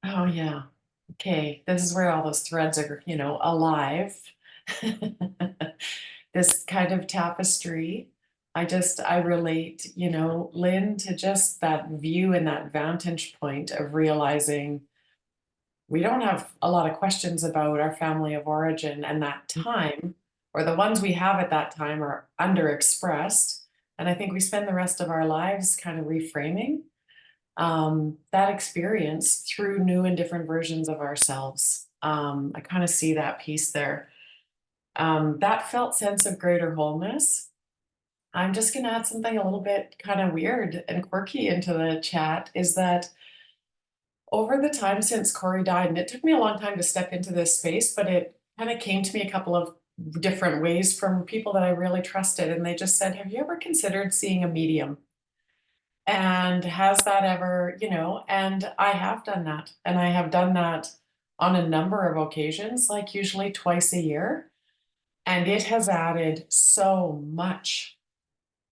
Oh, yeah. Okay, this is where all those threads are, alive. This kind of tapestry I relate, Lynn, to just that view and that vantage point of realizing we don't have a lot of questions about our family of origin, and that time, or the ones we have at that time, are underexpressed. And I think we spend the rest of our lives kind of reframing that experience through new and different versions of ourselves. I kind of see that piece there. That felt sense of greater wholeness. I'm just going to add something a little bit kind of weird and quirky into the chat, is that over the time since Corey died, and it took me a long time to step into this space, but it kind of came to me a couple of different ways from people that I really trusted. And they just said, have you ever considered seeing a medium? And has that ever, and I have done that. And I have done that on a number of occasions, like usually twice a year. And it has added so much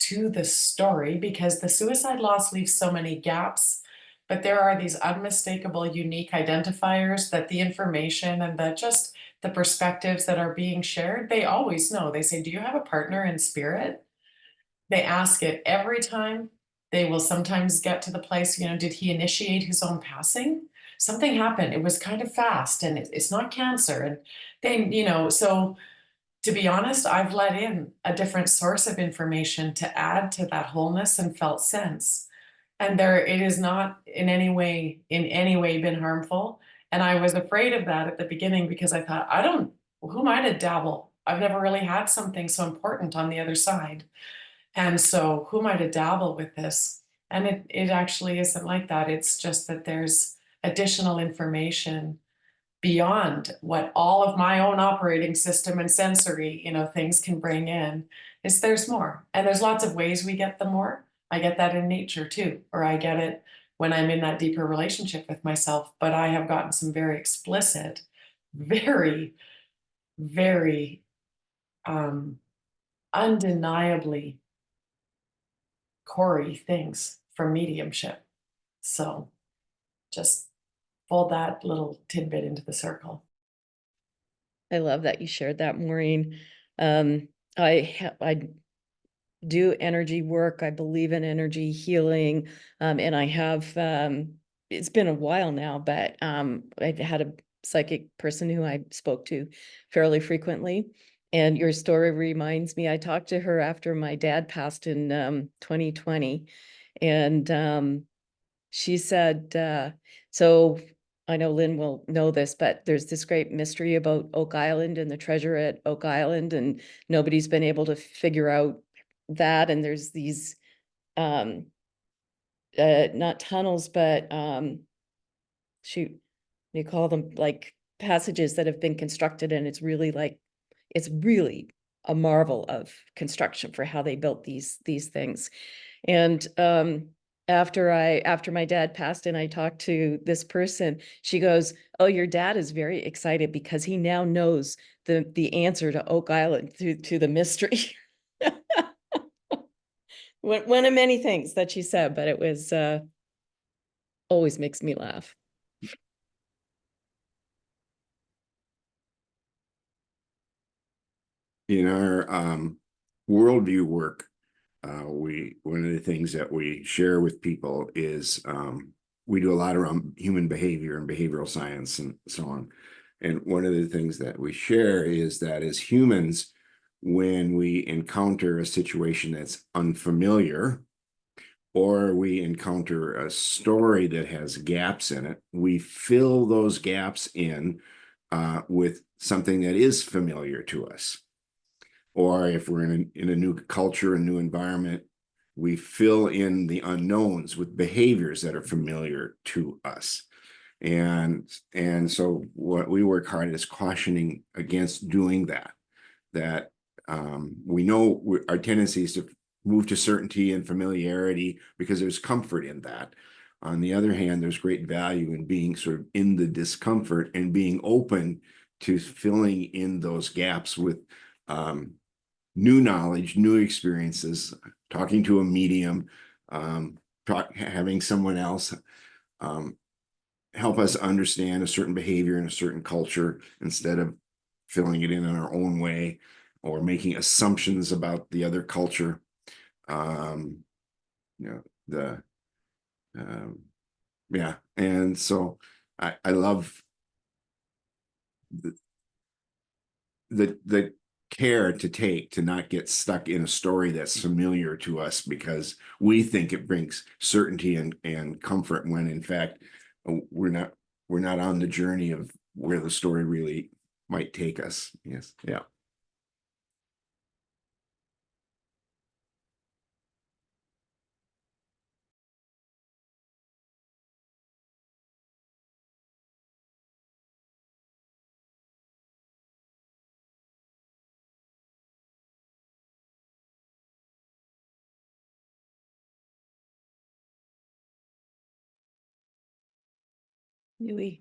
to the story, because the suicide loss leaves so many gaps, but there are these unmistakable, unique identifiers that the information and the perspectives that are being shared, they always know. They say, do you have a partner in spirit? They ask it every time. They will sometimes get to the place, did he initiate his own passing? Something happened. It was kind of fast, and it's not cancer. And they, so to be honest, I've let in a different source of information to add to that wholeness and felt sense. And it is not in any way been harmful. And I was afraid of that at the beginning, because I thought, who am I to dabble? I've never really had something so important on the other side. And so who am I to dabble with this? And it actually isn't like that. It's just that there's additional information beyond what all of my own operating system and sensory, things can bring in. There's more. And there's lots of ways we get the more. I get that in nature too, or I get it when I'm in that deeper relationship with myself. But I have gotten some very explicit, very, very undeniably Corey things from mediumship. So just fold that little tidbit into the circle. I love that you shared that, Maureen. I do energy work. I believe in energy healing. And I have, it's been a while now, but I had a psychic person who I spoke to fairly frequently. And your story reminds me, I talked to her after my dad passed in 2020. And she said, so I know Lynn will know this, but there's this great mystery about Oak Island and the treasure at Oak Island, and nobody's been able to figure out that. And there's these not tunnels, but shoot, they call them like passages that have been constructed, and it's really a marvel of construction for how they built these things. And after my dad passed and I talked to this person, she goes, oh, your dad is very excited because he now knows the answer to Oak Island, to the mystery. One of many things that she said, but it was always makes me laugh. In our worldview work, one of the things that we share with people is we do a lot around human behavior and behavioral science and so on. And one of the things that we share is that as humans, when we encounter a situation that's unfamiliar, or we encounter a story that has gaps in it, we fill those gaps in with something that is familiar to us. Or if we're in a new culture, a new environment, we fill in the unknowns with behaviors that are familiar to us. And so what we work hard is cautioning against doing that. We know our tendency is to move to certainty and familiarity because there's comfort in that. On the other hand, there's great value in being sort of in the discomfort and being open to filling in those gaps with new knowledge, new experiences, talking to a medium, having someone else help us understand a certain behavior in a certain culture instead of filling it in our own way or making assumptions about the other culture. um, you know, the, yeah. And so I love the care to take to not get stuck in a story that's familiar to us because we think it brings certainty and comfort when in fact we're not on the journey of where the story really might take us. Yes. Yeah. Do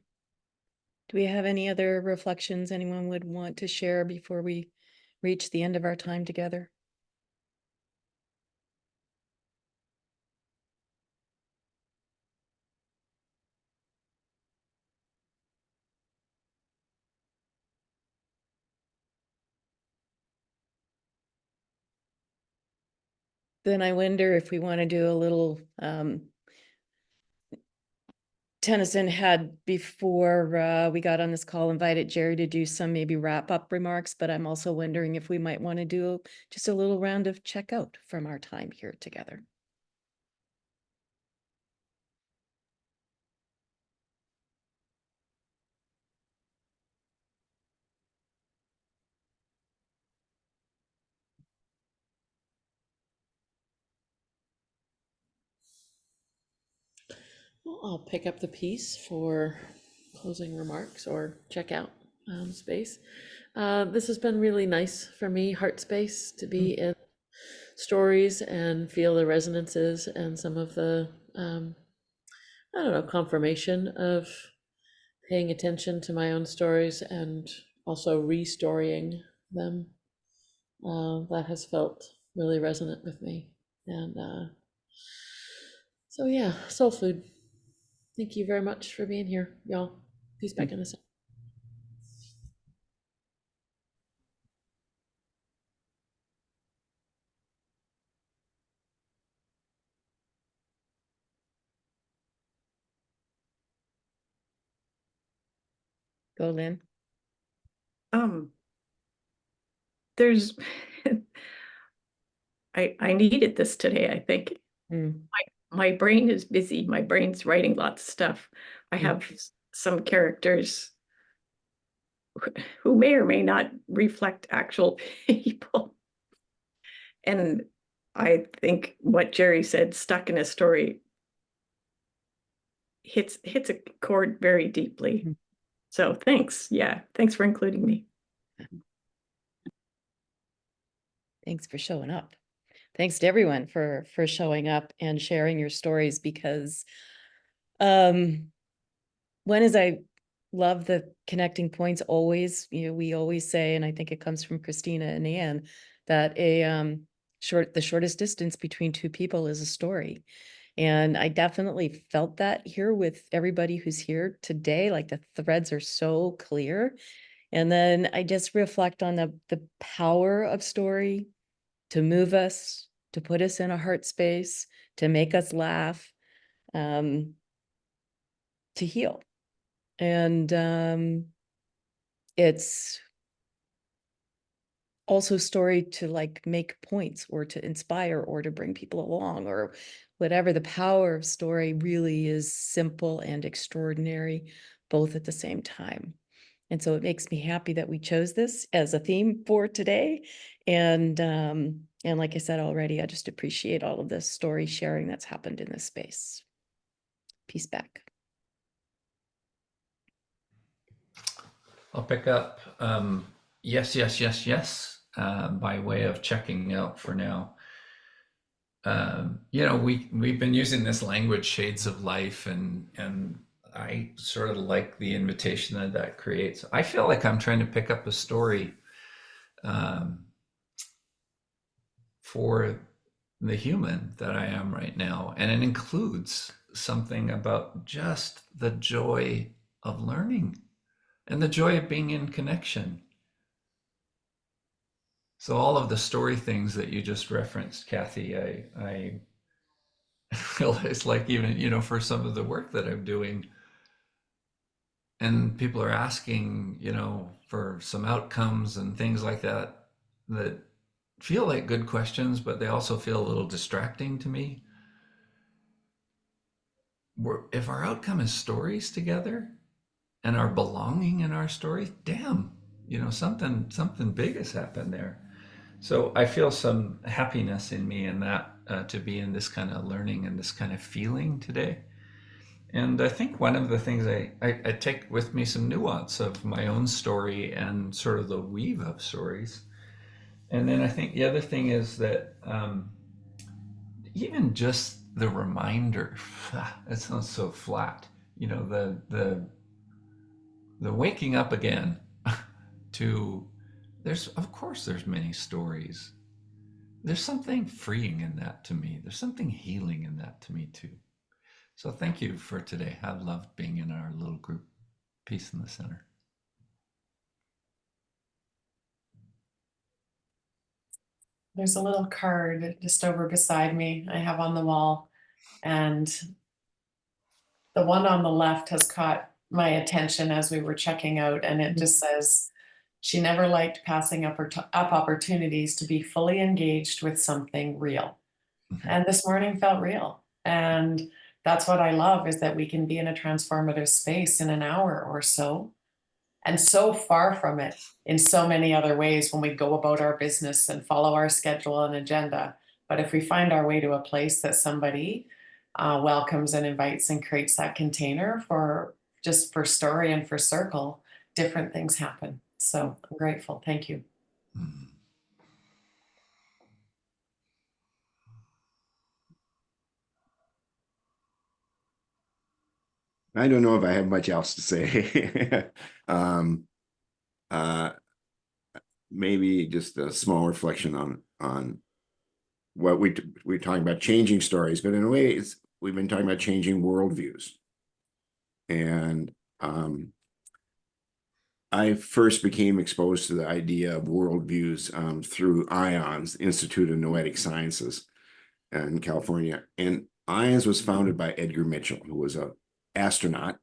we have any other reflections anyone would want to share before we reach the end of our time together? Then I wonder if we want to do a little, Tennyson had before we got on this call invited Jerry to do some maybe wrap up remarks, but I'm also wondering if we might want to do just a little round of checkout from our time here together. Well, I'll pick up the piece for closing remarks or checkout space. This has been really nice for me, heart space, to be in stories and feel the resonances and some of the, I don't know, confirmation of paying attention to my own stories and also restorying them. That has felt really resonant with me. And so, yeah, soul food. Thank you very much for being here, y'all. Peace back in a second. Go, Lynn. There's I needed this today, I think. Mm. My brain is busy. My brain's writing lots of stuff. I have some characters who may or may not reflect actual people. And I think what Jerry said, stuck in a story, hits a chord very deeply. So thanks. Yeah, thanks for including me. Thanks for showing up. Thanks to everyone for showing up and sharing your stories, because one is I love the connecting points always. We always say, and I think it comes from Christina and Anne, that the shortest distance between two people is a story. And I definitely felt that here with everybody who's here today. Like the threads are so clear. And then I just reflect on the power of story to move us, to put us in a heart space, to make us laugh, to heal. And it's also story to like make points or to inspire or to bring people along or whatever. The power of story really is simple and extraordinary, both at the same time. And so it makes me happy that we chose this as a theme for today. And like I said already, I just appreciate all of this story sharing that's happened in this space. Peace back. I'll pick up yes, yes, yes, yes, by way of checking out for now. We've been using this language, shades of life, and I sort of like the invitation that creates. I feel like I'm trying to pick up a story for the human that I am right now, and it includes something about just the joy of learning and the joy of being in connection. So all of the story things that you just referenced, Kathy, I realize, like, even, for some of the work that I'm doing, and people are asking, for some outcomes and things like that, that feel like good questions, but they also feel a little distracting to me. If our outcome is stories together and our belonging in our stories, damn, something big has happened there. So I feel some happiness in me in that, to be in this kind of learning and this kind of feeling today. And I think one of the things I take with me some nuance of my own story and sort of the weave of stories. And then I think the other thing is that, even just the reminder, it sounds so flat, the waking up again to, of course there's many stories. There's something freeing in that to me. There's something healing in that to me too. So thank you for today. I've loved being in our little group. Peace in the center. There's a little card just over beside me I have on the wall, and the one on the left has caught my attention as we were checking out, and it just says, she never liked passing up opportunities to be fully engaged with something real. And this morning felt real. And that's what I love, is that we can be in a transformative space in an hour or so, and so far from it in so many other ways when we go about our business and follow our schedule and agenda. But if we find our way to a place that somebody welcomes and invites and creates that container for story and for circle, different things happen. So I'm grateful. Thank you. Mm. I don't know if I have much else to say. um, uh, Maybe just a small reflection on what we're talking about, changing stories, but in a way, we've been talking about changing worldviews. And I first became exposed to the idea of worldviews through IONS, Institute of Noetic Sciences in California. And IONS was founded by Edgar Mitchell, who was an astronaut,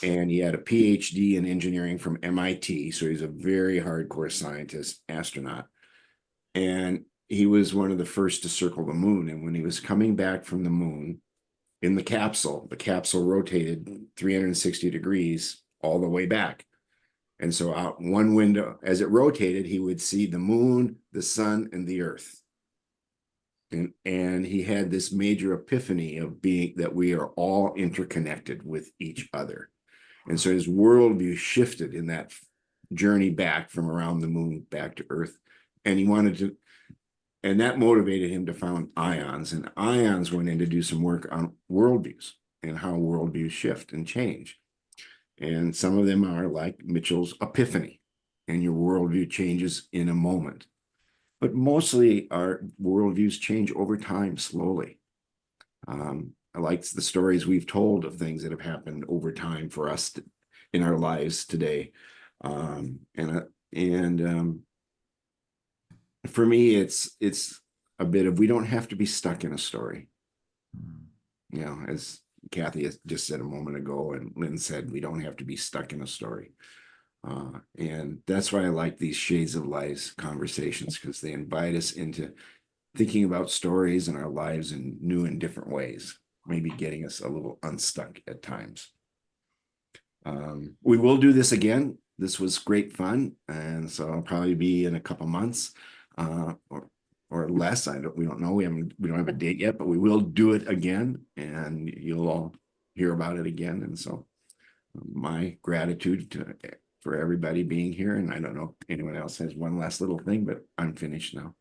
and he had a PhD in engineering from MIT. So he's a very hardcore scientist, astronaut. And he was one of the first to circle the moon. And when he was coming back from the moon in the capsule rotated 360 degrees all the way back. And so out one window, as it rotated, he would see the moon, the sun, and the earth. And he had this major epiphany of being that we are all interconnected with each other. And so his worldview shifted in that journey back from around the moon back to Earth. And he wanted to, and that motivated him to found IONS. And IONS went in to do some work on worldviews and how worldviews shift and change. And some of them are like Mitchell's epiphany, and your worldview changes in a moment. But mostly our worldviews change over time, slowly. I like the stories we've told of things that have happened over time for us in our lives today. For me, it's a bit of, we don't have to be stuck in a story. As Kathy has just said a moment ago, and Lynn said, we don't have to be stuck in a story. And that's why I like these Shades of Lives conversations, because they invite us into thinking about stories in our lives in new and different ways, maybe getting us a little unstuck at times. We will do this again. This was great fun. And so I'll probably be in a couple months or less. We don't know. We don't have a date yet, but we will do it again, and you'll all hear about it again. And so my gratitude for everybody being here. And I don't know if anyone else has one last little thing, but I'm finished now.